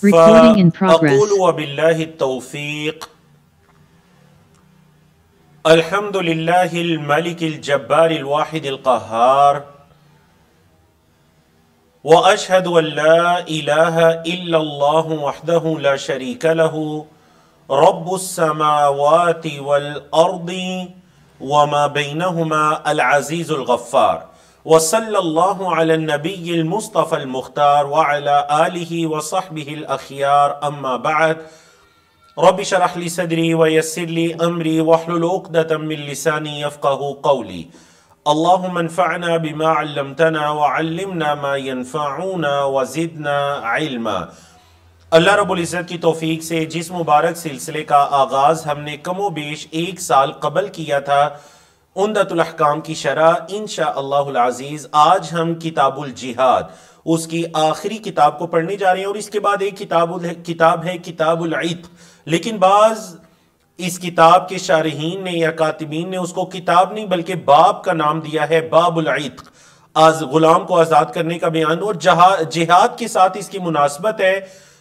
Recording in progress. فَأَقُولُ وَبِاللَّهِ التَّوْفِيقِ الحمد لله الملك الجبار الواحد القهار وأشهد أن لا إله إلا الله وحده لا شريك له رب السماوات والأرض وما بينهما العزيز الغفار وصلى الله على النبي المصطفى المختار وعلى آله وصحبه الأخيار أما بعد رب اشرح لي صدري ويسر لي أمري واحلل عقدة من لساني يفقهوا قولي اللهم انفعنا بما علمتنا وعلمنا ما ينفعنا وزدنا علما۔ اللہ رب العزت کی توفیق سے جس مبارک سلسلے کا آغاز ہم نے کم و بیش 1 سال قبل کیا تھا، عمدۃ الاحکام کی شرح، انشاءاللہ العزیز آج ہم کتاب الجہاد، اس کی آخری کتاب کو پڑھنے جا رہے ہیں، اور اس کے بعد ایک کتاب ہے کتاب العتق، لیکن بعض اس کتاب کے شارحین نے یا کاتبین نے اس کو کتاب نہیں بلکہ باب کا نام دیا ہے، باب العتق، غلام کو آزاد کرنے کا بیان، اور جہاد کے ساتھ اس کی مناسبت ہے۔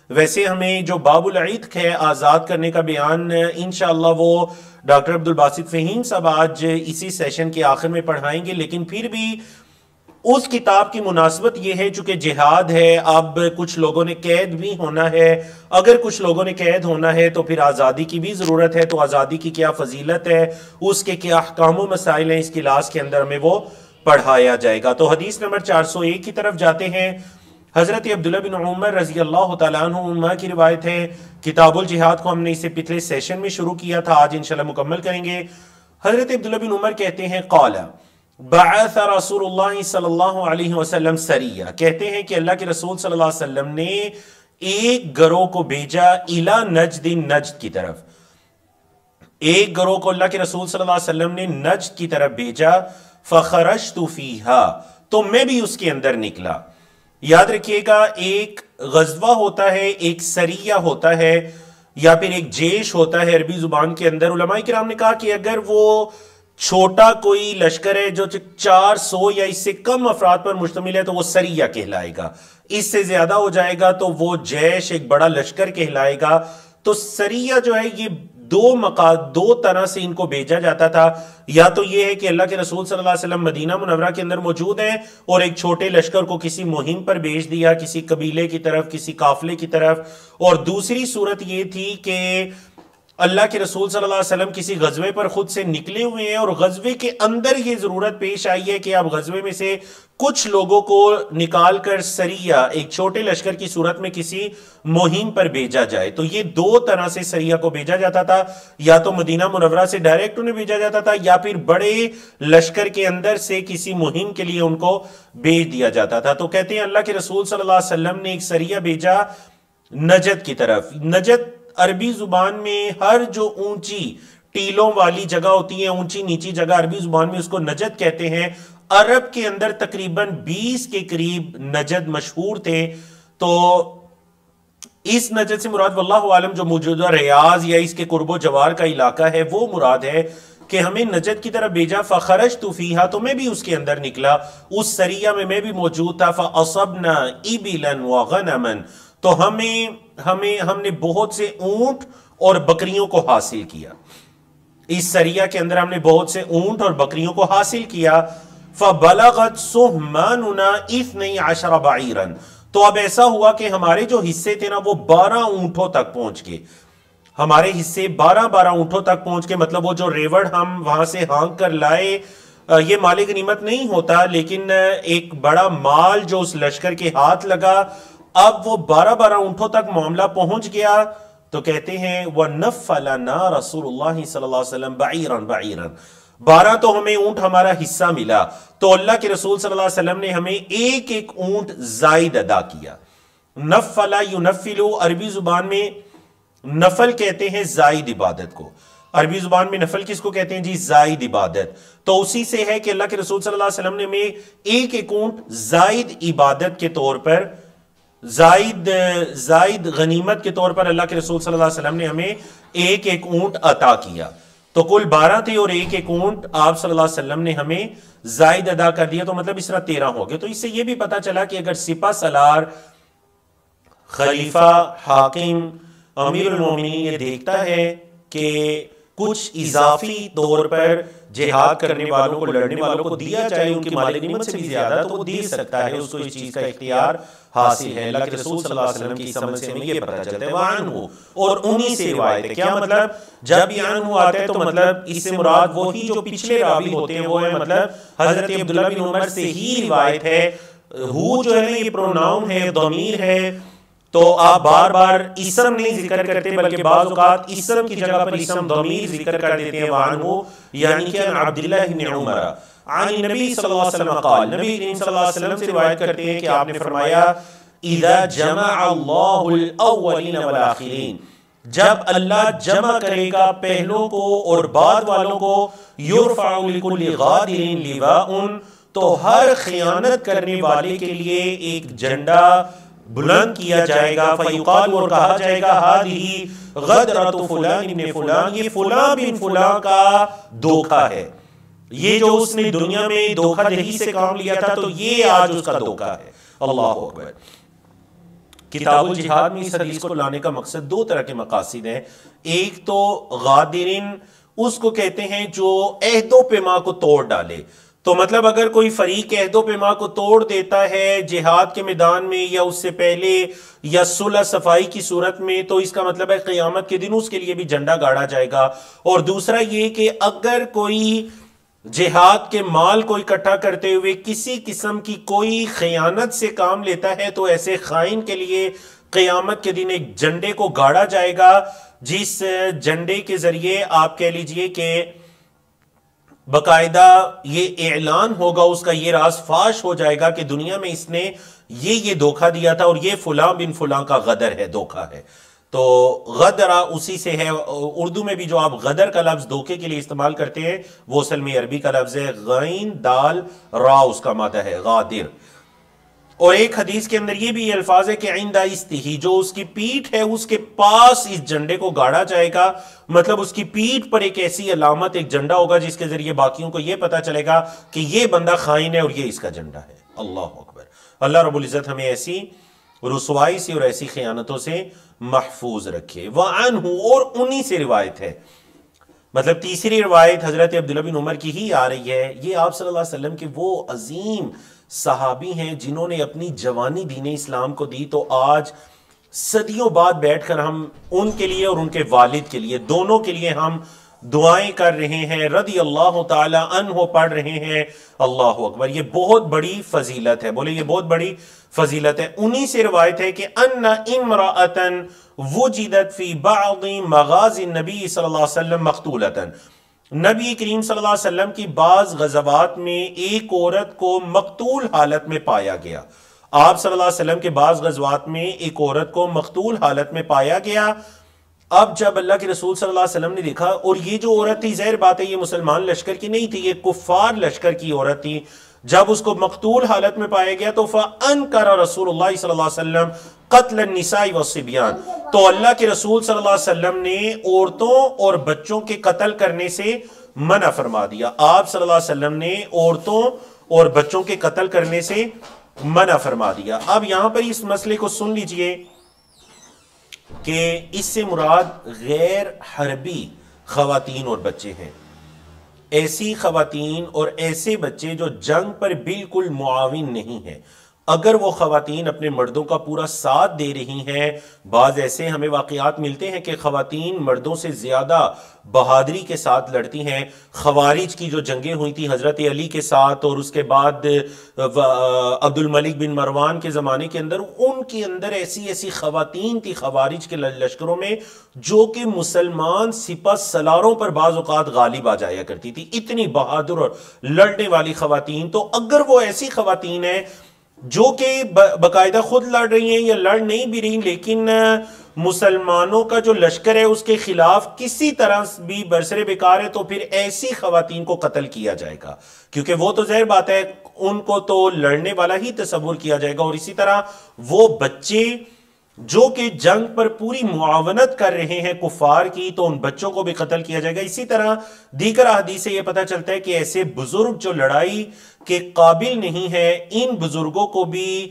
ویسے ہمیں جو باب العتق ہے، آزاد کرنے کا بیان، انشاءاللہ وہ ڈاکٹر عبدالباسط فہیم صاحب آج اسی سیشن کے آخر میں پڑھائیں گے، لیکن پھر بھی اس کتاب کی مناسبت یہ ہے چونکہ جہاد ہے، اب کچھ لوگوں نے قید بھی ہونا ہے، اگر کچھ لوگوں نے قید ہونا ہے تو پھر آزادی کی بھی ضرورت ہے، تو آزادی کی کیا فضیلت ہے، اس کے کیا احکام و مسائل ہیں، اس کلاس کے اندر میں وہ پڑھایا جائے گا۔ تو حدیث نمبر 401 کی طرف جاتے ہیں۔ حضرت عبداللہ بن عمر رضی اللہ تعالیٰ عنہ کی روایت ہے، کتاب الجہاد کو ہم نے اسے پچھلے سیشن میں شروع کیا تھا، آج انشاءاللہ مکمل کریں گے۔ حضرت عبداللہ بن عمر کہتے ہیں قال بعث رسول اللہ صلی اللہ علیہ وسلم سریہ، کہتے ہیں کہ اللہ کے رسول صلی اللہ علیہ وسلم نے ایک گروہ کو بھیجا الی نجد، نجد کی طرف، ایک گروہ کو اللہ کے رسول صلی اللہ علیہ وسلم نے نجد کی طرف بھیجا، فخرجت فیہا، تو میں بھی اس کے اندر نکلا۔ یاد رکھیے گا، ایک غزوہ ہوتا ہے، ایک سریہ ہوتا ہے، یا پھر ایک جیش ہوتا ہے عربی زبان کے اندر۔ علماء کرام نے کہا کہ اگر وہ چھوٹا کوئی لشکر ہے جو 400 یا اس سے کم افراد پر مشتمل ہے تو وہ سریہ کہلائے گا، اس سے زیادہ ہو جائے گا تو وہ جیش، ایک بڑا لشکر کہلائے گا۔ تو سریہ جو ہے یہ دو طرح سے ان کو بھیجا جاتا تھا، یا تو یہ ہے کہ اللہ کے رسول صلی اللہ علیہ وسلم مدینہ منورہ کے اندر موجود ہیں اور ایک چھوٹے لشکر کو کسی مہم پر بھیج دیا، کسی قبیلے کی طرف، کسی قافلے کی طرف، اور دوسری صورت یہ تھی کہ اللہ کے رسول صلی اللہ علیہ وسلم کسی غزوے پر خود سے نکلے ہوئے ہیں اور غزوے کے اندر یہ ضرورت پیش آئی ہے کہ اب غزوے میں سے کچھ لوگوں کو نکال کر سریہ، ایک چھوٹے لشکر کی صورت میں کسی مہم پر بھیجا جائے۔ تو یہ 2 طرح سے سریہ کو بھیجا جاتا تھا، یا تو مدینہ منورہ سے ڈائریکٹ انہیں بھیجا جاتا تھا، یا پھر بڑے لشکر کے اندر سے کسی مہم کے لیے ان کو بھیج دیا جاتا تھا۔ تو کہتے ہیں اللہ کے رسول صلی اللہ علیہ وسلم نے ایک سریہ بھیجا نجد کی طرف۔ نجد عربی زبان میں ہر جو اونچی ٹیلوں والی جگہ ہوتی ہیں، اونچی نیچی جگہ، عربی زبان میں اس کو نجد کہتے ہیں۔ عرب کے اندر تقریباً 20 کے قریب نجد مشہور تھے۔ تو اس نجد سے مراد واللہ عالم جو موجودہ ریاض یا اس کے قرب و جوار کا علاقہ ہے وہ مراد ہے، کہ ہمیں نجد کی طرف بھیجا، فخرجت فیہا، تو میں بھی اس کے اندر نکلا، اس سریہ میں بھی موجود تھا، فاصبنا ابلا وغنما، تو ہم نے بہت سے اونٹ اور بکریوں کو حاصل کیا، اس سریہ کے اندر ہم نے بہت سے اونٹ اور بکریوں کو حاصل کیا۔ فبلغت سہماننا 12 بعیرا، تو اب ایسا ہوا کہ ہمارے جو حصے تھے نا وہ 12 اونٹوں تک پہنچ گئے، ہمارے حصے 12 اونٹوں تک پہنچ کے، مطلب وہ جو ریوڑ ہم وہاں سے ہانک کر لائے، یہ مال غنیمت نہیں ہوتا، لیکن ایک بڑا مال جو اس لشکر کے ہاتھ لگا، اب وہ 12 اونٹوں تک معاملہ پہنچ گیا۔ تو کہتے ہیں وَنَفَّ لَنَا رَسُولُ اللَّهِ صلی اللہ علیہ وسلم بَعِيرًا 12 تو ہمیں اونٹ ہمارا حصہ ملا، تو اللہ کے رسول صلی اللہ علیہ وسلم نے ہمیں ایک اونٹ زائد ادا کیا۔ نفلا ینفلو، عربی زبان میں نفل کہتے ہیں زائد عبادت کو، عربی زبان میں نفل کس کو کہتے ہیں جی؟ زائد عبادت۔ تو اسی سے ہے کہ اللہ کے رسول صلی اللہ علیہ وسلم نے ہمیں ایک اونٹ زائد عبادت کے طور پر، زائد غنیمت کے طور پر اللہ کے رسول صلی اللہ علیہ وسلم نے ہمیں ایک اونٹ عطا کیا۔ تو کل 12 تھے اور ایک اونٹ آپ صلی اللہ علیہ وسلم نے ہمیں زائد ادا کر دیا، تو مطلب اس طرح 13 ہو گئے۔ تو اس سے یہ بھی پتا چلا کہ اگر سپہ سالار خلیفہ، حاکم، امیر المومنین یہ دیکھتا ہے کہ کچھ اضافی طور پر جہاد کرنے والوں کو، لڑنے والوں کو دیا جائے ان کی مال غنیمت سے بھی زیادہ، تو وہ دے سکتا ہے، اس کو اس چیز کا اختیار حاصل ہے۔ اللہ کے رسول صلی اللہ علیہ وسلم کی سمجھ سے ہمیں یہ پتہ چلتا ہے وعنہ، اور انہی سے روایت ہے۔ کیا مطلب جب یہ عنہ آتا ہے تو مطلب اس سے مراد وہی جو پچھلے راوی ہوتے ہیں وہ ہے، مطلب حضرت عبداللہ بن عمر سے ہی روایت ہے۔ ہو جو ہے نا یہ پروناؤن ہے، ضمیر ہے، تو آپ بار بار اسم نہیں ذکر کرتے بلکہ بعض اوقات اسم کی جگہ پر اسم ضمیر ذکر کر دیتے ہیں وعنہ، یعنی کہ عبداللہ بن عمر عن نبی صلی اللہ علیہ وسلم قال، نبی کریم صلی اللہ علیہ وسلم سے روایت کرتے ہیں کہ آپ نے فرمایا اذا جمع اللہ الاولین والآخرین، جب اللہ جمع کرے گا پہلوں کو اور بعد والوں کو، یرفع لکل غادر لواء، تو ہر خیانت کرنے والے کے لیے ایک جھنڈا بلند کیا جائے گا، فیقال، اور کہا جائے گا ہذہ غدرۃ فلان ابن فلان، یہ فلاں بن فلاں کا دھوکہ ہے، یہ جو اس نے دنیا میں دھوکہ دہی سے کام لیا تھا تو یہ آج اس کا دھوکہ ہے۔ اللہ اکبر۔ کتاب الجہاد میں اس حدیث کو لانے کا مقصد دو طرح کے مقاصد ہیں۔ ایک تو غادرین اس کو کہتے ہیں جو عہد و پیما کو توڑ ڈالے، تو مطلب اگر کوئی فریق عہد و پیما کو توڑ دیتا ہے جہاد کے میدان میں یا اس سے پہلے یا صلح صفائی کی صورت میں، تو اس کا مطلب ہے قیامت کے دن اس کے لیے بھی جھنڈا گاڑا جائے گا۔ اور دوسرا یہ کہ اگر کوئی جہاد کے مال کو اکٹھا کرتے ہوئے کسی قسم کی کوئی خیانت سے کام لیتا ہے تو ایسے خائن کے لیے قیامت کے دن ایک جھنڈے کو گاڑا جائے گا، جس جھنڈے کے ذریعے آپ کہہ لیجئے کہ باقاعدہ یہ اعلان ہوگا، اس کا یہ راز فاش ہو جائے گا کہ دنیا میں اس نے یہ دھوکہ دیا تھا اور یہ فلاں بن فلاں کا غدر ہے، دھوکہ ہے۔ تو غدرہ اسی سے ہے، اردو میں بھی جو آپ غدر کا لفظ دھوکے کے لیے استعمال کرتے ہیں وہ اصل میں عربی کا لفظ ہے، غین دال را اس کا مادہ ہے، غادر۔ اور ایک حدیث کے اندر یہ بھی الفاظ ہے کہ عند استہی، جو اس کی پیٹھ ہے اس کے پاس اس جھنڈے کو گاڑا جائے گا، مطلب اس کی پیٹھ پر ایک ایسی علامت، ایک جھنڈا ہوگا جس کے ذریعے باقیوں کو یہ پتا چلے گا کہ یہ بندہ خائن ہے اور یہ اس کا جھنڈا ہے۔ اللہ اکبر۔ اللہ رب العزت ہمیں ایسی رسوائی سے اور ایسی خیانتوں سے محفوظ رکھے۔ وعنہ، اور انہی سے روایت ہے، مطلب تیسری روایت حضرت عبداللہ بن عمر کی ہی آ رہی ہے۔ یہ آپ صلی اللہ علیہ وسلم کے وہ عظیم صحابی ہیں جنہوں نے اپنی جوانی دین اسلام کو دی، تو آج صدیوں بعد بیٹھ کر ہم ان کے لیے اور ان کے والد کے لیے، دونوں کے لیے ہم دعائیں کر رہے ہیں، رضی اللہ تعالی عنہ پڑھ رہے ہیں۔ اللہ اکبر۔ یہ بہت بڑی فضیلت ہے، بولے یہ بہت بڑی فضیلت ہے۔ انہی سے روایت ہے کہ ان امرأة وجدت فی بعض مغازی النبی صلی اللہ علیہ وسلم مقتولة، نبی کریم صلی اللہ علیہ وسلم کی بعض غزوات میں ایک عورت کو مقتول حالت میں پایا گیا۔ آپ صلی اللہ علیہ وسلم کے بعض غزوات میں ایک عورت کو مقتول حالت میں پایا گیا۔ اب جب اللہ کے رسول صلی اللہ علیہ وسلم نے دیکھا، اور یہ جو عورت تھی ظاہر بات ہے یہ مسلمان لشکر کی نہیں تھی، یہ کفار لشکر کی عورت تھی، جب اس کو مقتول حالت میں پایا گیا تو فَأَنْكَرَ رسول اللہ صلی اللہ علیہ وسلم قتل النساء والصبیان، تو اللہ کے رسول صلی اللہ علیہ وسلم نے عورتوں اور بچوں کے قتل کرنے سے منع فرما دیا۔ آپ صلی اللہ علیہ وسلم نے عورتوں اور بچوں کے قتل کرنے سے منع فرما دیا۔ اب یہاں پر اس مسئلے کو سن لیجئے کہ اس سے مراد غیر حربی خواتین اور بچے ہیں، ایسی خواتین اور ایسے بچے جو جنگ پر بالکل معاون نہیں ہیں۔ اگر وہ خواتین اپنے مردوں کا پورا ساتھ دے رہی ہیں، بعض ایسے ہمیں واقعات ملتے ہیں کہ خواتین مردوں سے زیادہ بہادری کے ساتھ لڑتی ہیں۔ خوارج کی جو جنگیں ہوئی تھی حضرت علی کے ساتھ، اور اس کے بعد عبد الملک بن مروان کے زمانے کے اندر، ان کے اندر ایسی ایسی خواتین تھی خوارج کے لشکروں میں جو کہ مسلمان سپہ سالاروں پر بعض اوقات غالب آ جایا کرتی تھی، اتنی بہادر اور لڑنے والی خواتین۔ تو اگر وہ ایسی خواتین ہیں جو کہ باقاعدہ خود لڑ رہی ہیں یا لڑ نہیں بھی رہی، لیکن مسلمانوں کا جو لشکر ہے اس کے خلاف کسی طرح بھی برسر بیکار ہے، تو پھر ایسی خواتین کو قتل کیا جائے گا، کیونکہ وہ تو ظاہر بات ہے ان کو تو لڑنے والا ہی تصور کیا جائے گا۔ اور اسی طرح وہ بچے جو کہ جنگ پر پوری معاونت کر رہے ہیں کفار کی، تو ان بچوں کو بھی قتل کیا جائے گا۔ اسی طرح دیگر احادیث سے یہ پتہ چلتا ہے کہ ایسے بزرگ جو لڑائی کے قابل نہیں ہے، ان بزرگوں کو بھی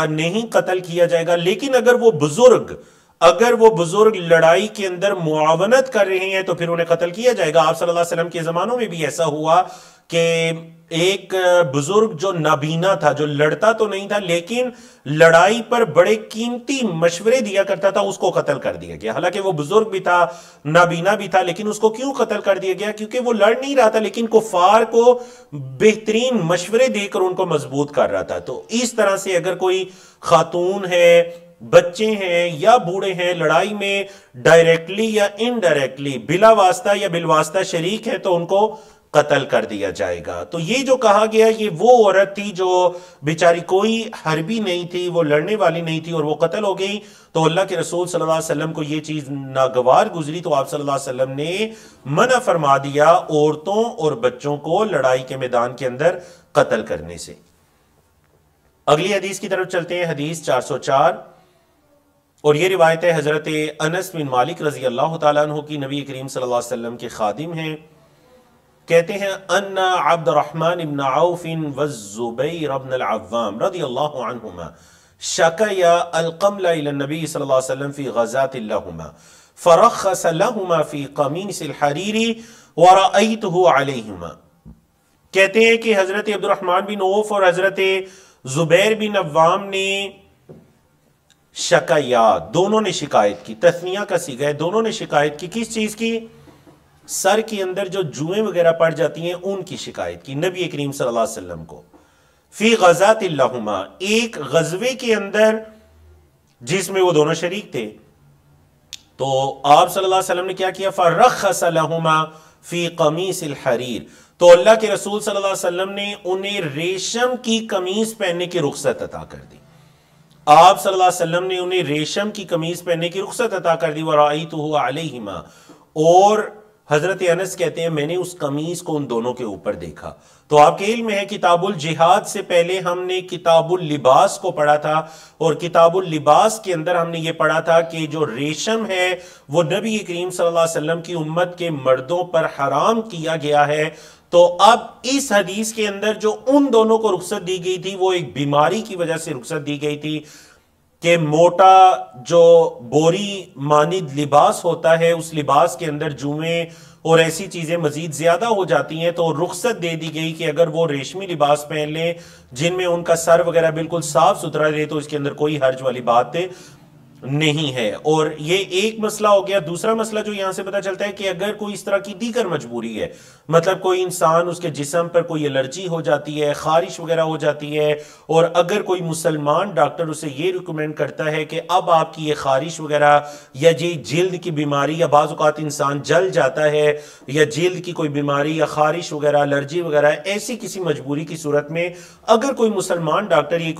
نہیں قتل کیا جائے گا۔ لیکن اگر وہ بزرگ لڑائی کے اندر معاونت کر رہے ہیں تو پھر انہیں قتل کیا جائے گا۔ آپ صلی اللہ علیہ وسلم کے زمانوں میں بھی ایسا ہوا کہ ایک بزرگ جو نابینا تھا، جو لڑتا تو نہیں تھا لیکن لڑائی پر بڑے قیمتی مشورے دیا کرتا تھا، اس کو قتل کر دیا گیا۔ حالانکہ وہ بزرگ بھی تھا، نابینا بھی تھا، لیکن اس کو کیوں قتل کر دیا گیا؟ کیونکہ وہ لڑ نہیں رہا تھا لیکن کفار کو بہترین مشورے دے کر ان کو مضبوط کر رہا تھا۔ تو اس طرح سے اگر کوئی خاتون ہے، بچے ہیں یا بوڑھے ہیں، لڑائی میں ڈائریکٹلی یا انڈائریکٹلی، بلا واسطہ یا بالواسطہ شریک ہے، تو ان کو قتل کر دیا جائے گا۔ تو یہ جو کہا گیا، یہ وہ عورت تھی جو بیچاری کوئی حربی نہیں تھی، وہ لڑنے والی نہیں تھی اور وہ قتل ہو گئی۔ تو اللہ کے رسول صلی اللہ علیہ وسلم کو یہ چیز ناگوار گزری، تو آپ صلی اللہ علیہ وسلم نے منع فرما دیا عورتوں اور بچوں کو لڑائی کے میدان کے اندر قتل کرنے سے۔ اگلی حدیث کی طرف چلتے ہیں، حدیث 404، اور یہ روایت ہے حضرت انس بن مالک رضی اللہ تعالیٰ عنہ کی، نبی کریم صلی اللہ علیہ وسلم کے خادم ہیں۔ کہتے ہیں ان عبد الرحمن بن عوف والزبیر بن العوام رضی اللہ عنہما شکیا القمل الى النبی صلی اللہ علیہ وسلم فی غزات لہما فرخص لہما فی قمیص الحریر ورأیتہ علیہما۔ کہتے ہیں کہ حضرت عبد الرحمن بن عوف اور حضرت زبیر بن عوام نے شکیا، دونوں نے شکایت کی، تثنیہ کا صیغہ ہے، دونوں نے شکایت کی۔ کس چیز کی؟ سر کے اندر جو جوئیں وغیرہ پڑ جاتی ہیں ان کی شکایت کی نبی کریم صلی اللہ علیہ وسلم کو۔ فی غزات لہما، ایک غزوے کے اندر جس میں وہ دونوں شریک تھے، تو آپ صلی اللہ علیہ وسلم نے کیا کیا؟ فرخص لہما فی قمیص الحریر، تو اللہ کے رسول صلی اللہ علیہ وسلم نے انہیں ریشم کی قمیص پہننے کی رخصت عطا کر دی۔ آپ صلی اللہ علیہ وسلم نے انہیں ریشم کی قمیص پہننے کی رخصت عطا کر دی۔ وَرَأَيْتُهُ عَلَيْهِمَا، اور حضرت انس کہتے ہیں میں نے اس قمیص کو ان دونوں کے اوپر دیکھا۔ تو آپ کے علم ہے کتاب الجہاد سے پہلے ہم نے کتاب اللباس کو پڑھا تھا، اور کتاب اللباس کے اندر ہم نے یہ پڑھا تھا کہ جو ریشم ہے وہ نبی کریم صلی اللہ علیہ وسلم کی امت کے مردوں پر حرام کیا گیا ہے۔ تو اب اس حدیث کے اندر جو ان دونوں کو رخصت دی گئی تھی وہ ایک بیماری کی وجہ سے رخصت دی گئی تھی کہ موٹا جو بوری مانند لباس ہوتا ہے، اس لباس کے اندر جوئیں اور ایسی چیزیں مزید زیادہ ہو جاتی ہیں، تو رخصت دے دی گئی کہ اگر وہ ریشمی لباس پہن لیں جن میں ان کا سر وغیرہ بالکل صاف ستھرا رہے تو اس کے اندر کوئی حرج والی بات نہیں ہے۔ اور یہ ایک مسئلہ ہو گیا۔ دوسرا مسئلہ جو یہاں سے پتہ چلتا ہے کہ اگر کوئی اس طرح کی دیگر مجبوری ہے، مطلب کوئی انسان اس کے جسم پر کوئی الرجی ہو جاتی ہے، خارش وغیرہ ہو جاتی ہے، اور اگر کوئی مسلمان ڈاکٹر اسے یہ ریکمینڈ کرتا ہے کہ اب آپ کی یہ خارش وغیرہ یا یہ جلد کی بیماری، یا بعض اوقات انسان جل جاتا ہے، یا جلد کی کوئی بیماری یا خارش وغیرہ، الرجی وغیرہ، ایسی کسی مجبوری کی صورت میں اگر کوئی مسلمان ڈاکٹر یہ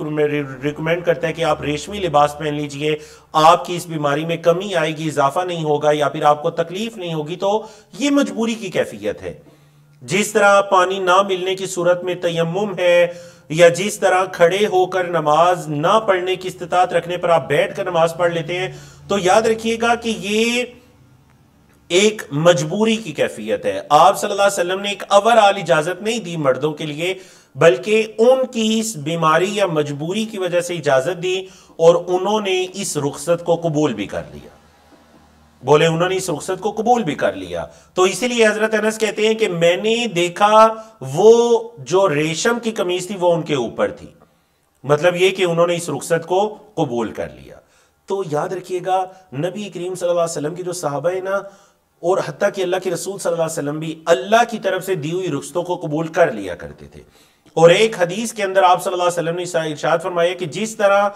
ریکمینڈ کرتا ہے کہ آپ ریشمی لباس پہن لیجئے، آپ کی اس بیماری میں کمی آئے گی، اضافہ نہیں ہوگا، یا پھر آپ کو تکلیف نہیں ہوگی، تو یہ مجبوری کی کیفیت ہے۔ جس طرح پانی نہ ملنے کی صورت میں تیمم ہے، یا جس طرح کھڑے ہو کر نماز نہ پڑھنے کی استطاعت رکھنے پر آپ بیٹھ کر نماز پڑھ لیتے ہیں، تو یاد رکھیے گا کہ یہ ایک مجبوری کی کیفیت ہے۔ آپ صلی اللہ علیہ وسلم نے ایک اوورآل اجازت نہیں دی مردوں کے لیے، بلکہ ان کی اس بیماری یا مجبوری کی وجہ سے اجازت دی، اور انہوں نے اس رخصت کو قبول بھی کر لیا۔ بولے انہوں نے اس رخصت کو قبول بھی کر لیا۔ تو اسی لیے حضرت انس کہتے ہیں کہ میں نے دیکھا وہ جو ریشم کی قمیص تھی وہ ان کے اوپر تھی، مطلب یہ کہ انہوں نے اس رخصت کو قبول کر لیا۔ تو یاد رکھیے گا نبی کریم صلی اللہ علیہ وسلم کی جو صحابہ ہیں نا، اور حتیٰ کہ اللہ کے رسول صلی اللہ علیہ وسلم بھی اللہ کی طرف سے دی ہوئی رخصتوں کو قبول کر لیا کرتے تھے۔ اور ایک حدیث کے اندر آپ صلی اللہ علیہ وسلم نے ارشاد فرمایا کہ جس طرح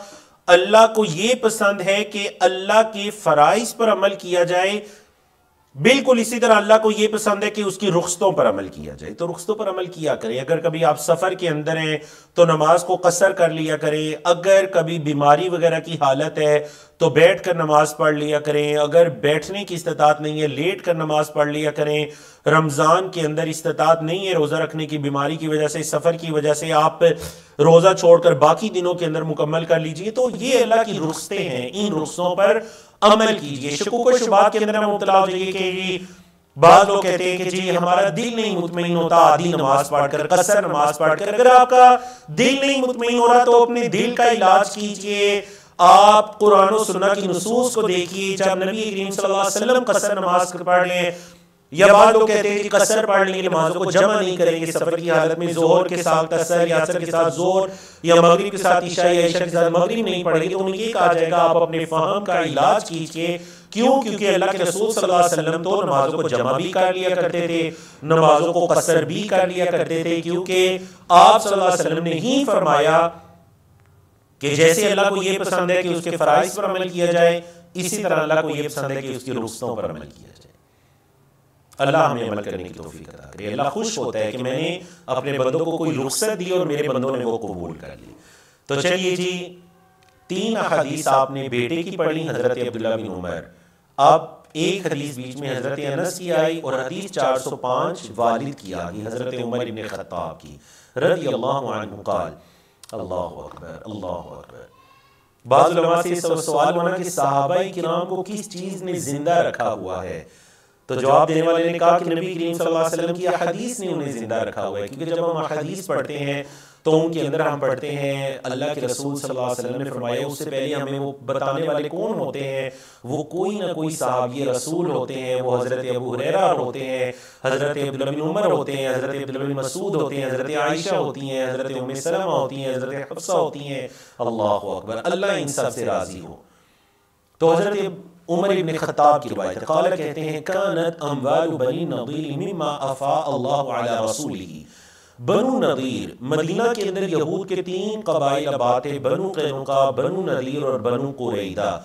اللہ کو یہ پسند ہے کہ اللہ کے فرائض پر عمل کیا جائے، بالکل اسی طرح اللہ کو یہ پسند ہے کہ اس کی رخصتوں پر عمل کیا جائے، تو رخصتوں پر عمل کیا کریں۔ اگر کبھی آپ سفر کے اندر ہیں تو نماز کو قصر کر لیا کریں، اگر کبھی بیماری وغیرہ کی حالت ہے تو بیٹھ کر نماز پڑھ لیا کریں، اگر بیٹھنے کی استطاعت نہیں ہے لیٹ کر نماز پڑھ لیا کریں۔ رمضان کے اندر استطاعت نہیں ہے روزہ رکھنے کی، بیماری کی وجہ سے، سفر کی وجہ سے، آپ روزہ چھوڑ کر باقی دنوں کے اندر مکمل کر لیجئے۔ تو یہ اللہ کی رخصتیں ہیں، ان رخصتوں پر عمل کیجئے۔ شکوک و شبہات کے اندر ہم مبتلا ہو جائیے کہ جی بعض لوگ کہتے ہیں کہ جی ہمارا دل نہیں مطمئن ہوتا آدھی نماز پڑھ کر، قصر نماز پڑھ کر۔ اگر آپ کا دل نہیں مطمئن ہو رہا تو اپنے دل کا علاج کیجئے۔ آپ قرآن و سنت کی نصوص کو دیکھیے، جب نبی کریم صلی اللہ علیہ وسلم قصر نماز پڑھ لیں، یا بعض لوگ کہتے ہیں کہ قصر پڑھ لیں نمازوں کو جمع نہیں کریں گے سفر کی حالت میں، ظہر کے ساتھ قصر یا عصر کے ساتھ ظہر یا مغرب کے ساتھ عشاء یا عشاء کے ساتھ مغرب نہیں پڑھیں گے، تو انہیں یہ کہا جائے گا آپ اپنے فہم کا علاج کیجئے۔ کیوں؟ کیونکہ اللہ کے رسول صلی اللہ علیہ وسلم تو نمازوں کو جمع بھی کر لیا کرتے تھے، نمازوں کو قصر بھی کر لیا کرتے تھے، کیونکہ آپ صلی اللہ علیہ وسلم نے ہی فرمایا کہ جیسے اللہ کو یہ پسند ہے کہ اس کے فرائض پر عمل کیا جائے، اسی طرح اللہ کو یہ پسند ہے کہ اس کی رخصتوں پر عمل کیا جائے۔ اللہ ہمیں عمل کرنے کی توفیق عطا کرے۔ اللہ خوش ہوتا ہے کہ میں نے اپنے بندوں کو کوئی رخصت دی اور میرے بندوں نے وہ قبول کر لی۔ تو چلیے جی، 3 احادیث آپ نے بیٹے کی پڑھی حضرت عبداللہ بن عمر، اب ایک حدیث بیچ میں حضرت انس کی آئی، اور حدیث 405 والد کی آئی حضرت عمر بن خطاب کی رضی اللہ عنہ قال۔ اللہ اکبر، اللہ اکبر۔ بعض علماء سے سوال ہونا کہ صحابہ کرام کو کس چیز نے زندہ رکھا ہوا ہے، تو جواب دینے والے نے کہا کہ نبی کریم صلی اللہ علیہ وسلم کی احادیث نے انہیں زندہ رکھا ہوا ہے، کیونکہ جب ہم احادیث پڑھتے ہیں تو ان کے اندر ہم پڑھتے ہیں اللہ کے رسول صلی اللہ علیہ وسلم نے فرمایا، اس سے پہلے ہمیں وہ بتانے والے کون ہوتے ہیں، وہ کوئی نہ کوئی صحابی رسول ہوتے ہیں، وہ حضرت ابو ہریرہ ہوتے ہیں، حضرت عبداللہ بن عمر ہوتے ہیں، حضرت عبداللہ بن مسعود ہوتے ہیں، حضرت عائشہ ہوتی ہیں، حضرت ام سلمہ ہوتی ہیں، حضرت حفصہ ہوتی ہیں۔ اللہ اکبر، اللہ ان سب سے راضی ہو۔ تو حضرت عمر ابن خطاب کی روایت ہے، قال کہتے ہیں کانت اموال بنی نضیر مما افاء اللہ علی رسولہ۔ بنو نضیر، مدینہ کے اندر یہود کے 3 قبائل آباد تھے، بنو قینقاع، بنو نضیر اور بنو قریظہ۔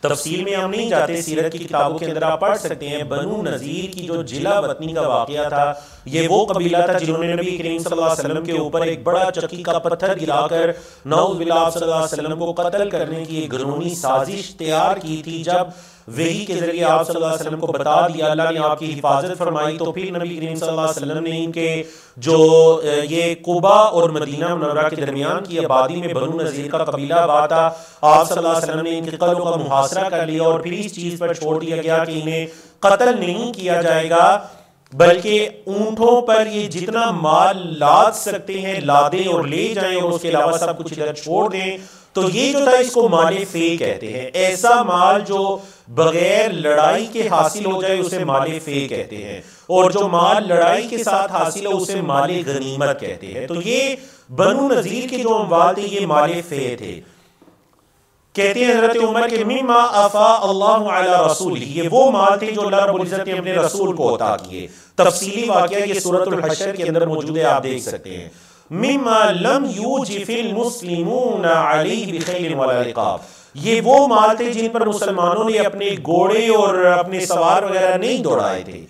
تفصیل میں ہم نہیں جاتے، سیرت کی کتابوں کے اندر آپ پڑھ سکتے ہیں۔ بنو نذیر کی جو جلا وطنی کا واقعہ تھا، یہ وہ قبیلہ تھا جنہوں نے نبی کریم صلی اللہ علیہ وسلم کے اوپر ایک بڑا چکی کا پتھر گرا کر نعوذ باللہ صلی اللہ علیہ وسلم کو قتل کرنے کی ایک گھنونی سازش تیار کی تھی۔ جب وحی کے ذریعے آپ صلی اللہ علیہ وسلم کو بتا دیا، اللہ نے آپ کی حفاظت فرمائی، تو پھر نبی کریم صلی اللہ علیہ وسلم نے ان کے جو یہ قبا اور مدینہ منورہ کے درمیان کی آبادی میں بنو نذیر کا قبیلہ آباد تھا، آپ صلی اللہ علیہ وسلم نے ان کے قلعوں کا محاصرہ کر لیا، اور پھر اس چیز پر چھوڑ دیا گیا کہ انہیں قتل نہیں کیا جائے گا، بلکہ اونٹوں پر یہ جتنا مال لاد سکتے ہیں لادیں اور لے جائیں، اور اس کے علاوہ سب کچھ ادھر چھوڑ دیں۔ تو یہ جو تھا اس کو مال فے کہتے ہیں، ایسا مال جو بغیر لڑائی کے حاصل ہو جائے اسے مال فے کہتے ہیں، اور جو مال لڑائی کے ساتھ حاصل ہو اسے مال غنیمت کہتے ہیں۔ تو یہ بنو نذیر کے جو اموال تھے یہ مال فے تھے۔ کہتے ہیں حضرت عمر کے مما افاء اللہ علی رسولہ، یہ وہ مال تھے جو اللہ رب العزت نے اپنے رسول کو عطا کیے۔ تفصیلی واقعہ یہ سورۃ الحشر کے اندر موجود ہے، آپ دیکھ سکتے ہیں۔ مما لم یوجف المسلمون علیہ بخیل ولا رقاب، یہ وہ مال تھے جن پر مسلمانوں نے اپنے گھوڑے اور اپنے سوار وغیرہ نہیں دوڑائے تھے،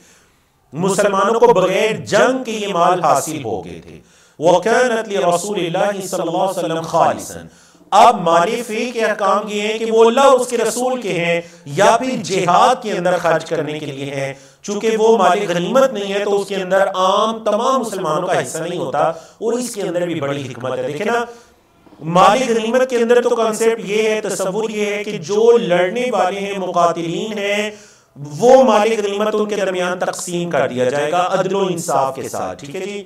مسلمانوں کو بغیر جنگ کے یہ مال حاصل ہو گئے تھے۔ وَكَانَتْ لِرَسُولِ اللَّهِ صلی اللہ علیہ وسلم خالصاً، اب مال فے کے احکام یہ ہیں کہ وہ اللہ اور اس کے رسول کے ہیں، یا پھر جہاد کے اندر خرچ کرنے کے لیے ہیں۔ چونکہ وہ مال غنیمت نہیں ہے تو اس کے اندر عام تمام مسلمانوں کا حصہ نہیں ہوتا، اور اس کے اندر بھی بڑی حکمت ہے۔ دیکھیں نا، مال غنیمت کے اندر تو کنسیپٹ یہ ہے، تصور یہ ہے کہ جو لڑنے والے ہیں، مقاتلین ہیں، وہ مال غنیمت ان کے درمیان تقسیم کر دیا جائے گا عدل و انصاف کے ساتھ، ٹھیک ہے جی؟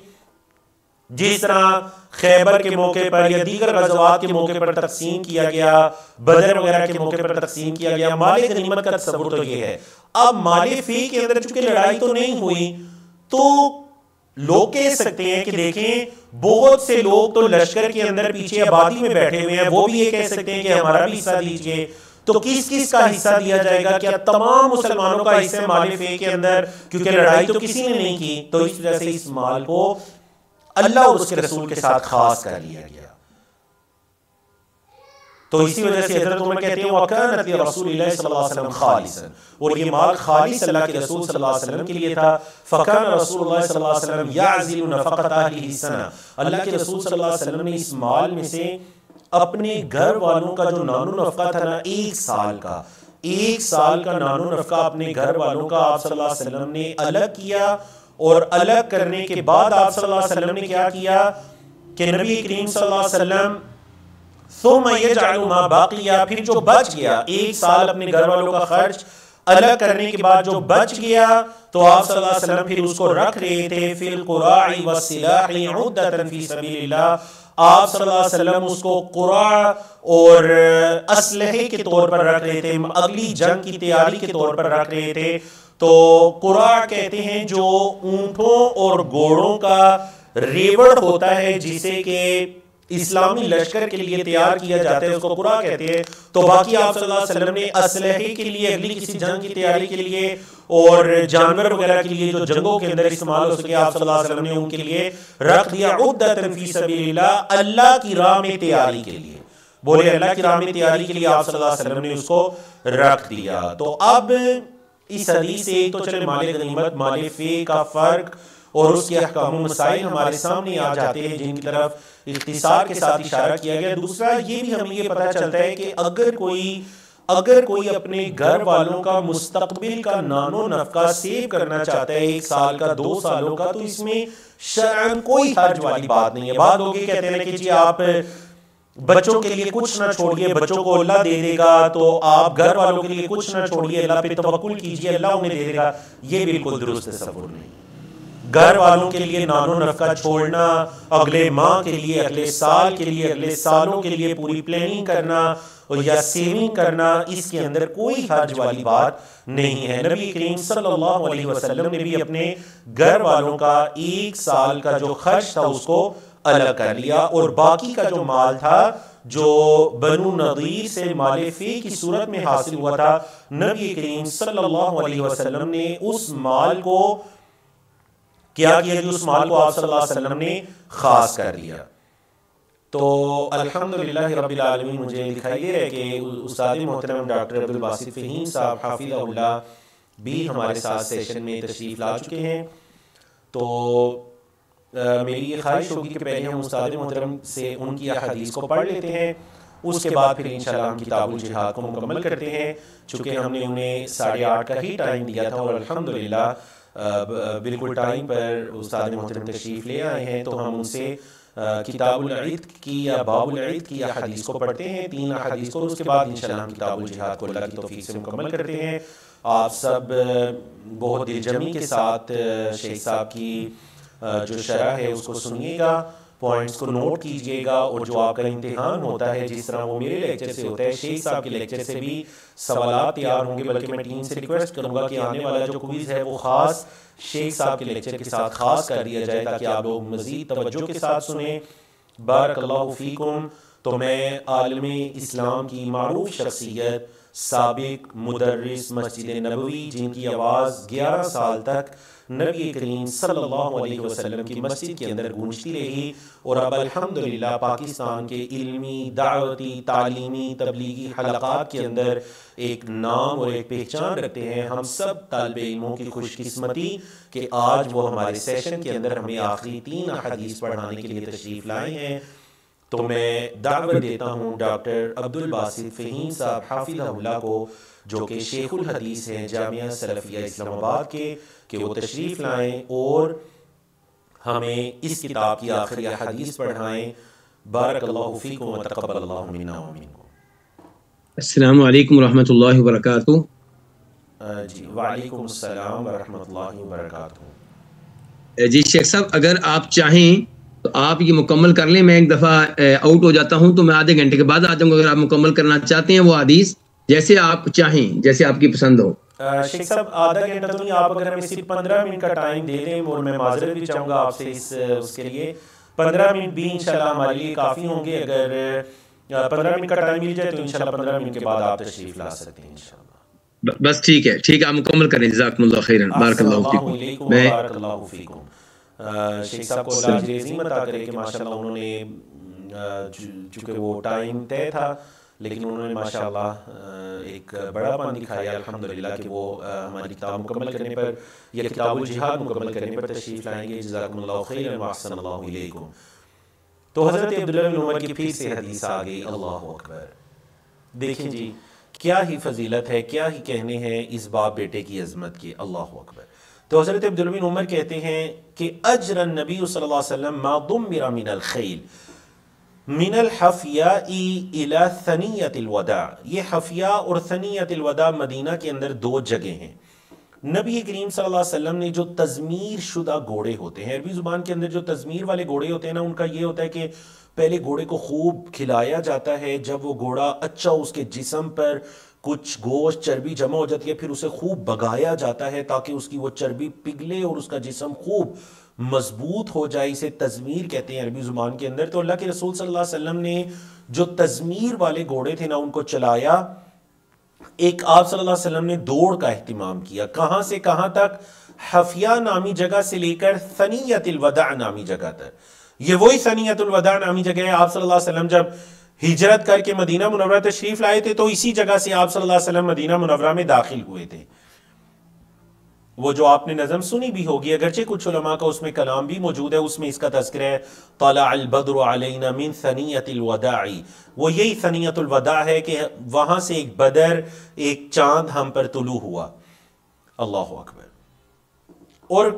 جس طرح خیبر کے موقع پر یا دیگر غزوات کے موقع پر تقسیم کیا گیا، بدر وغیرہ کے موقع پر تقسیم کیا گیا، مال غنیمت کا تصور تو یہ ہے۔ اب مال فے کے اندر چونکہ لڑائی تو نہیں ہوئی، تو لوگ کہہ سکتے ہیں کہ دیکھیں بہت سے لوگ تو لشکر کے اندر پیچھے آبادی میں بیٹھے ہوئے ہیں، وہ بھی یہ کہہ سکتے ہیں کہ ہمارا بھی حصہ دیجئے۔ تو کس کس کا حصہ دیا جائے گا؟ کیا تمام مسلمانوں کا حصہ مال فے کے اندر؟ کیونکہ لڑائی تو کسی نے نہیں کی، تو اس وجہ سے اس مال کو اللہ اور اس کے رسول کے ساتھ خاص کر لیا گیا۔ تو اسی وجہ سے حضرت عمر کہتے ہیں وَكَانَتْ لِرَسُولِ اللَّهِ صلی اللہ علیہ وسلم خَالِصًا، اور یہ مال خالص اللہ کے رسول صلی اللہ علیہ وسلم کے لیے تھا. فَكَانَ رسول اللہ صلی اللہ علیہ وسلم يَعْزِلُ نَفَقَةَ أَهْلِهِ السَّنَةَ، اللہ کے رسول صلی اللہ علیہ وسلم نے اس مال میں سے اپنے گھر والوں کا جو نان و نفقہ تھا نا، ایک سال کا نان و نفقہ اپنے گھر والوں کا آپ صلی اللہ علیہ وسلم نے الگ کیا. اور الگ کرنے کے بعد آپ صلی اللہ علیہ وسلم نے کیا کیا کہ نبی کریم صلی اللہ علیہ وسلم ثم یجعل ما باقیہ، پھر جو بچ گیا ایک سال اپنے گھر والوں کا خرچ الگ کرنے کے بعد جو بچ گیا تو آپ صلی اللہ علیہ وسلم پھر اس کو رکھ رہے تھے فی القراع والسلاح عدۃ فی سبیل اللہ. آپ صلی اللہ علیہ وسلم اس کو قراع اور اسلحے کے طور پر رکھ رہے تھے، اگلی جنگ کی تیاری کے طور پر رکھ رہے تھے. تو قراع کہتے ہیں جو اونٹوں اور گھوڑوں کا ریوڑ ہوتا ہے جسے کہ اسلامی لشکر کے لیے تیار کیا جاتا ہے، اس کو قراع کہتے ہیں. تو باقی آپ صلی اللہ علیہ وسلم نے اسلحے کے لیے، اگلی کسی جنگ کی تیاری کے لیے اور جانور وغیرہ کے لیے جو جنگوں کے اندر استعمال ہو سکے، آپ صلی اللہ علیہ وسلم نے ان کے لیے رکھ دیا عدۃ فی سبیل اللہ، اللہ کی راہ میں تیاری کے لیے. بولے اللہ کی راہ میں تیاری کے لیے آپ صلی اللہ علیہ وسلم نے اس کو رکھ دیا. تو اب اس حدیث سے تو چلے مال غنیمت مال فے کا فرق اور اس کے احکام و مسائل ہمارے سامنے آ جاتے ہیں جن کی طرف اختصار کے ساتھ اشارہ کیا گیا. دوسرا یہ بھی ہمیں یہ پتہ چلتا ہے کہ اگر کوئی اپنے گھر والوں کا مستقبل کا نان و نفقہ سیو کرنا چاہتا ہے، 1 سال کا 2 سالوں کا، تو اس میں شرعاً کوئی حرج والی بات نہیں ہے. بعض لوگ یہ کہتے ہیں کہ جی آپ بچوں کے لیے کچھ نہ چھوڑیے، بچوں کو اللہ دے دے گا، تو آپ گھر والوں کے لیے کچھ نہ چھوڑیے، اللہ پہ توکل کیجیے، اللہ انہیں دے دے گا. یہ بالکل درست تصور نہیں. گھر والوں کے لیے نان و نفقہ چھوڑنا، اگلے ماہ کے لیے، اگلے سال کے لیے، اگلے سالوں کے لیے پوری پلاننگ کرنا یا سیونگ کرنا، اس کے اندر کوئی حرج والی بات نہیں ہے. نبی کریم صلی اللہ علیہ وسلم نے بھی اپنے گھر والوں کا 1 سال کا جو خرچ تھا اس کو الگ کر لیا، اور باقی کا جو مال تھا جو بنو نضیر سے مال فی کی صورت میں حاصل ہوا تھا، نبی کریم صلی اللہ علیہ وسلم نے اس مال کو کیا کیا کہ اس مال کو آپ صلی اللہ علیہ وسلم نے خاص کر لیا. تو الحمدللہ رب العالمین مجھے دکھائی دے رہا ہے کہ استاد محترم ڈاکٹر عبدالباسط فہیم صاحب حافظہ اللہ بھی ہمارے ساتھ سیشن میں تشریف لا چکے ہیں. تو میری یہ خواہش ہوگی کہ پہلے ہم استاد محترم سے ان کی احادیث کو پڑھ لیتے ہیں، اس کے بعد پھر انشاءاللہ ہم کتاب الجہاد کو مکمل کرتے ہیں. چونکہ ہم نے انہیں 8:30 کا ہی ٹائم دیا تھا اور الحمدللہ بالکل ٹائم پر استاد محترم تشریف لے آئے ہیں. تو ہم ان سے کتاب العید کی یا باب العید کی احادیث کو پڑھتے ہیں، 3 احادیث کو، اس کے بعد انشاءاللہ ہم کتاب الجہاد کو اللہ کی توفیق سے مکمل کرتے ہیں. آپ سب بہت دل جمی کے ساتھ شیخ صاحب کی جو شرح ہے اس کو سنیے گا، پوائنٹس کو نوٹ کیجئے گا، اور جو آپ کا امتحان ہوتا ہے جس طرح وہ میرے لیکچر سے ہوتا ہے، شیخ صاحب کے لیکچر سے بھی سوالات تیار ہوں گے. بلکہ میں ٹیم سے ریکویسٹ کروں گا کہ آنے والا جو کوئز ہے وہ خاص شیخ صاحب کے لیکچر کے ساتھ خاص کر دیا جائے تاکہ آپ لوگ مزید توجہ کے ساتھ سنیں. بارک اللہ فیکم. تو میں عالم اسلام کی معروف شخصیت، سابق مدرس مسجد نبوی، جن کی آواز 11 سال تک نبی کریم صلی اللہ علیہ وسلم کی مسجد کے اندر گونجتی رہی، اور اب الحمدللہ پاکستان کے علمی، دعوتی، تعلیمی، تبلیغی حلقات کے اندر ایک نام اور ایک پہچان رکھتے ہیں. ہم سب طالب علموں کی خوش قسمتی کہ آج وہ ہمارے سیشن کے اندر ہمیں آخری 3 احادیث پڑھانے کے لیے تشریف لائے ہیں. تو میں دعوت دیتا ہوں ڈاکٹر عبدالباسط فہیم صاحب حافظہ اللہ کو، جو کہ شیخ الحدیث ہیں جامعہ سلفیہ اسلام آباد کے، کہ وہ تشریف لائیں اور ہمیں اس کتاب کی آخری حدیث پڑھائیں. بارک اللہ فیکم و تقبل اللہ منا و منکم. السلام علیکم ورحمۃ اللہ وبرکاتہ. جی وعلیکم السلام ورحمۃ اللہ وبرکاتہ. جی شیخ صاحب، اگر آپ چاہیں تو آپ یہ مکمل کر لیں. میں ایک دفعہ آؤٹ ہو جاتا ہوں تو میں آدھے گھنٹے کے بعد آ جاؤں گا. اگر آپ مکمل کرنا چاہتے ہیں وہ حدیث، جیسے آپ چاہیں، جیسے آپ کی پسند ہو. شیخ صاحب آدھا گھنٹہ تو نہیں، آپ اگر ہمیں صرف 15 منٹ کا ٹائم دے دیں، اور میں معذرت بھی چاہوں گا آپ سے اس کے لیے. 15 منٹ بھی انشاءاللہ ہمارے لیے کافی ہوں گے. اگر 15 منٹ کا ٹائم مل جائے تو انشاءاللہ 15 منٹ کے بعد آپ تشریف لا سکتے ہیں انشاءاللہ. بس ٹھیک ہے، ٹھیک ہے، آپ مکمل کریں. جزاکم اللہ خیرا. بارک اللہ فیکم. بارک اللہ فیکم. شیخ صاحب کو اللہ اجر عظیم عطا کرے کہ ماشاءاللہ انہوں نے چونکہ وہ ٹائم طے تھا لیکن انہوں نے ماشاءاللہ ایک بڑا پن دکھایا الحمدللہ کہ وہ ہماری کتاب مکمل کرنے پر یا کتاب الجہاد مکمل کرنے پر تشریف لائیں گے. جزاکم اللہ خیرا واحسن اللہ الیکم. تو حضرت عبداللہ بن عمر کی پھر سے حدیث آ گئی. اللہ اکبر. دیکھیں جی کیا ہی فضیلت ہے, کیا ہی کہنے ہیں اس باپ بیٹے کی عظمت کی. اللہ اکبر. تو حضرت عبداللہ بن عمر کہتے ہیں کہ اجر النبی صلی اللہ علیہ وسلم ما ضمر من الخیل من الحفیاء الى ثنیۃ الوداع. یہ حفیاء اور ثنیۃ الوداع مدینہ کے اندر دو جگہ ہیں. نبی کریم صلی اللہ علیہ وسلم نے جو تزمیر شدہ گھوڑے ہوتے ہیں, عربی زبان کے اندر جو تزمیر والے گھوڑے ہوتے ہیں نا, ان کا یہ ہوتا ہے کہ پہلے گھوڑے کو خوب کھلایا جاتا ہے. جب وہ گھوڑا اچھا اس کے جسم پر کچھ گوشت چربی جمع ہو جاتی ہے, پھر اسے خوب بگایا جاتا ہے تاکہ اس کی وہ چربی پگھلے اور اس کا جسم خوب مضبوط ہو جائے. اسے تزمیر کہتے ہیں عربی زبان کے اندر. تو اللہ کے رسول صلی اللہ علیہ وسلم نے جو تزمیر والے گھوڑے تھے نا, ان کو چلایا. ایک آپ صلی اللہ علیہ وسلم نے دوڑ کا اہتمام کیا. کہاں سے کہاں تک؟ حفیہ نامی جگہ سے لے کر ثنیۃ الوداع نامی جگہ تک. یہ وہی ثنیۃ الوداع نامی جگہ ہے. آپ صلی اللہ علیہ وسلم جب ہجرت کر کے مدینہ منورہ تشریف لائے تھے تو اسی جگہ سے آپ صلی اللہ علیہ وسلم مدینہ منورہ میں داخل ہوئے تھے. وہ جو آپ نے نظم سنی بھی ہوگی, اگرچہ کچھ علماء کا اس میں کلام بھی موجود ہے, اس میں اس کا تذکرہ ہے طلع البدر علینا من ثنیۃ الوداع. وہ یہی ثنیۃ الوداع ہے کہ وہاں سے ایک بدر, ایک چاند ہم پر طلوع ہوا. اللہ اکبر. اور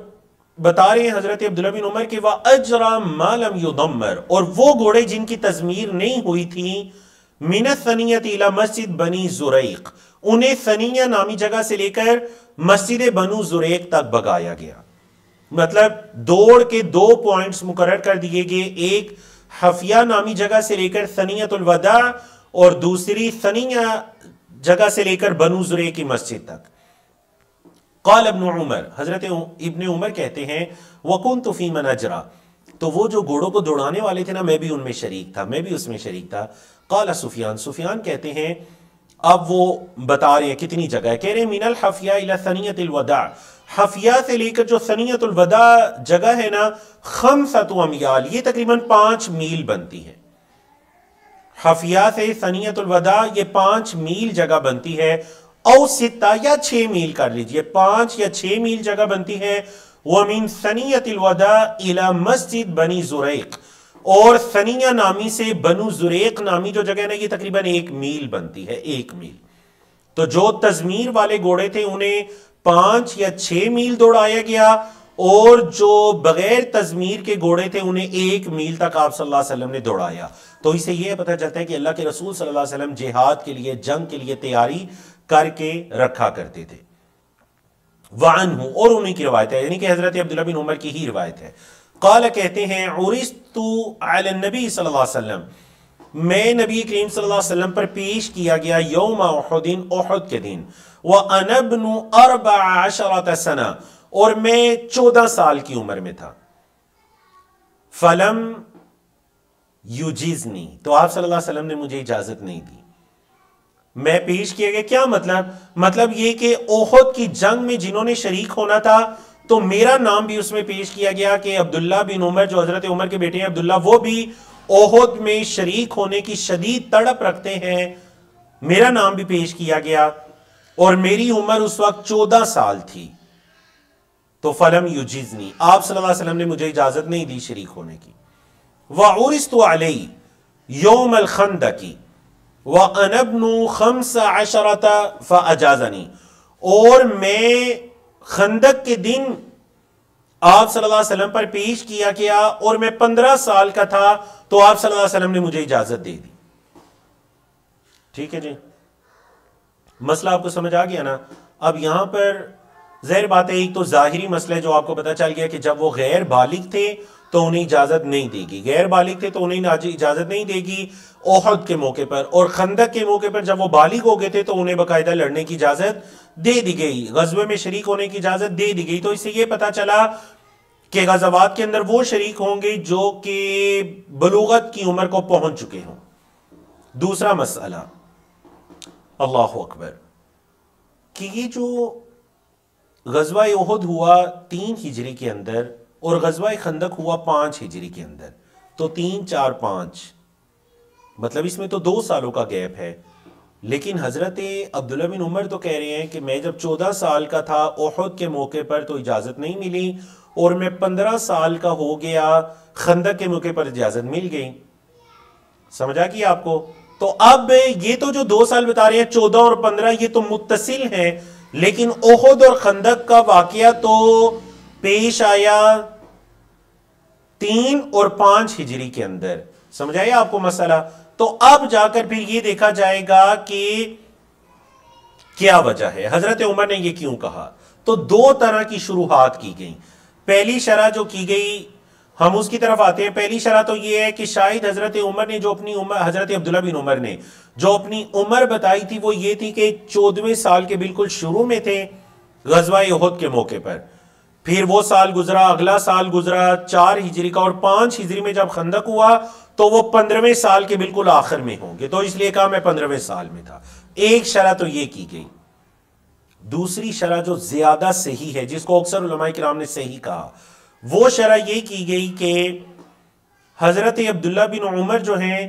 بتا رہے ہیں حضرت عبداللہ بن عمر کہ وَأَجْرَ مَا لَمْ يُضَمَّرْ, اور وہ گھوڑے جن کی تزمیر نہیں ہوئی تھی, مِنَ الثَّنِيَّةِ إِلَى مسجد بنی زریق, انہیں ثنیہ نامی جگہ سے لے کر مسجد بنو زریق تک بگایا گیا. مطلب دوڑ کے دو پوائنٹس مقرر کر دیے گئے, ایک حفیہ نامی جگہ سے لے کر ثنیۃ الوداع اور دوسری ثنیہ جگہ سے لے کر بنو زریق کی مسجد تک. قال ابن عمر, حضرت ابن عمر کہتے ہیں وَكُنْتُ فِي مَنْ أَجْرَى, تو وہ جو گھوڑوں کو دوڑانے والے تھے نا, میں بھی ان میں شریک تھا, میں بھی اس میں شریک تھا. قال سفیان, سفیان کہتے ہیں, اب وہ بتا رہے ہیں کتنی جگہ ہے, کہہ رہے ہیں من الحفیہ الى ثنیۃ الوداع, حفیہ سے لے کر جو ثنیۃ الوداع جگہ ہے نا, 5 امیال, یہ تقریباً 5 میل بنتی ہے. حفیہ سے ثنیۃ الوداع یہ 5 میل جگہ بنتی ہے. او 6 یا 6 میل کر لیجئے, 5 یا 6 میل جگہ بنتی ہے. وَمِن ثَنِيَّةِ الْوَدَاعِ إِلَى مسجد بنی زریق, اور ثنیہ نامی سے بنو زریق نامی جو جگہ ہے نا, یہ تقریباً 1 میل بنتی ہے, 1 میل. تو جو تزمیر والے گھوڑے تھے انہیں 5 یا 6 میل دوڑایا گیا, اور جو بغیر تزمیر کے گھوڑے تھے انہیں 1 میل تک آپ صلی اللہ علیہ وسلم نے دوڑایا. تو اسے یہ پتہ چلتا ہے کہ اللہ کے رسول صلی اللہ علیہ وسلم جہاد کے لیے, جنگ کے لیے تیاری کر کے رکھا کرتے تھے. وعنہ, اور انہی کی روایت ہے, یعنی کہ حضرت عبداللہ بن عمر کی ہی روایت ہے. قال, کہتے ہیں عرضت علی النبی صلی اللہ علیہ وسلم, میں نبی کریم صلی اللہ علیہ وسلم پر پیش کیا گیا یوم احد, احد کے دن. وَأَنَا ابْنُ 14 سنہ, اور میں 14 سال کی عمر میں تھا. فَلَمْ يُجِزْنِي, تو آپ صلی اللہ علیہ وسلم نے مجھے اجازت نہیں دی. میں پیش کیا گیا, کیا مطلب یہ کہ احد کی جنگ میں جنہوں نے شریک ہونا تھا تو میرا نام بھی اس میں پیش کیا گیا کہ عبداللہ بن عمر, جو حضرت عمر کے بیٹے ہیں عبداللہ, وہ بھی احد میں شریک ہونے کی شدید تڑپ رکھتے ہیں. میرا نام بھی پیش کیا گیا, اور میری عمر اس وقت 14 سال تھی. تو فلم یجزنی, آپ صلی اللہ علیہ وسلم نے مجھے اجازت نہیں دی شریک ہونے کی. وعرضت علی یوم الخندق وَأَنَا ابْنُ 15 فَأَجَازَنِي, اور میں خندق کے دن آپ صلی اللہ علیہ وسلم پر پیش کیا گیا, اور میں 15 سال کا تھا, تو آپ صلی اللہ علیہ وسلم نے مجھے اجازت دے دی. ٹھیک ہے جی, مسئلہ آپ کو سمجھ آ گیا نا. اب یہاں پر ظاہر بات ہے, ایک تو ظاہری مسئلہ ہے جو آپ کو پتہ چل گیا کہ جب وہ غیر بالغ تھے تو انہیں اجازت نہیں دے گی, غیر بالغ تھے تو انہیں اجازت نہیں دے گی احد کے موقع پر, اور خندق کے موقع پر جب وہ بالغ ہو گئے تھے تو انہیں باقاعدہ لڑنے کی اجازت دے دی گئی, غزوے میں شریک ہونے کی اجازت دے دی گئی. تو اس سے یہ پتا چلا کہ غزوات کے اندر وہ شریک ہوں گے جو کہ بلوغت کی عمر کو پہنچ چکے ہوں. دوسرا مسئلہ, اللہ اکبر, کہ یہ جو غزوہ احد ہوا 3 ہجری کے اندر اور غزوہ خندق ہوا 5 ہجری کے اندر, تو 3 4 5 مطلب اس میں تو 2 سالوں کا گیپ ہے. لیکن حضرت عبداللہ بن عمر تو کہہ رہے ہیں کہ میں جب 14 سال کا تھا احد کے موقع پر تو اجازت نہیں ملی، اور میں 15 سال کا ہو گیا خندق کے موقع پر اجازت مل گئی. سمجھا کہ آپ کو؟ تو اب یہ تو جو 2 سال بتا رہے ہیں 14 اور 15 یہ تو متصل ہیں، لیکن احد اور خندق کا واقعہ تو پیش آیا 3 اور 5 ہجری کے اندر. سمجھائے آپ کو مسئلہ؟ تو اب جا کر پھر یہ دیکھا جائے گا کہ کیا وجہ ہے، حضرت عمر نے یہ کیوں کہا. تو 2 طرح کی شروحات کی گئی. پہلی شرح جو کی گئی ہم اس کی طرف آتے ہیں. پہلی شرح تو یہ ہے کہ شاید حضرت عمر نے جو اپنی عمر، حضرت عبداللہ بن عمر نے جو اپنی عمر بتائی تھی وہ یہ تھی کہ 14ویں سال کے بالکل شروع میں تھے غزوہ احد کے موقع پر. پھر وہ سال گزرا، اگلا سال گزرا 4 ہجری کا، اور 5 ہجری میں جب خندق ہوا تو وہ 15ویں سال کے بالکل آخر میں ہوں گے، تو اس لیے کہا میں 15ویں سال میں تھا. ایک شرح تو یہ کی گئی. دوسری شرح جو زیادہ صحیح ہے، جس کو اکثر علماء کرام نے صحیح کہا، وہ شرح یہ کی گئی کہ حضرت عبداللہ بن عمر جو ہیں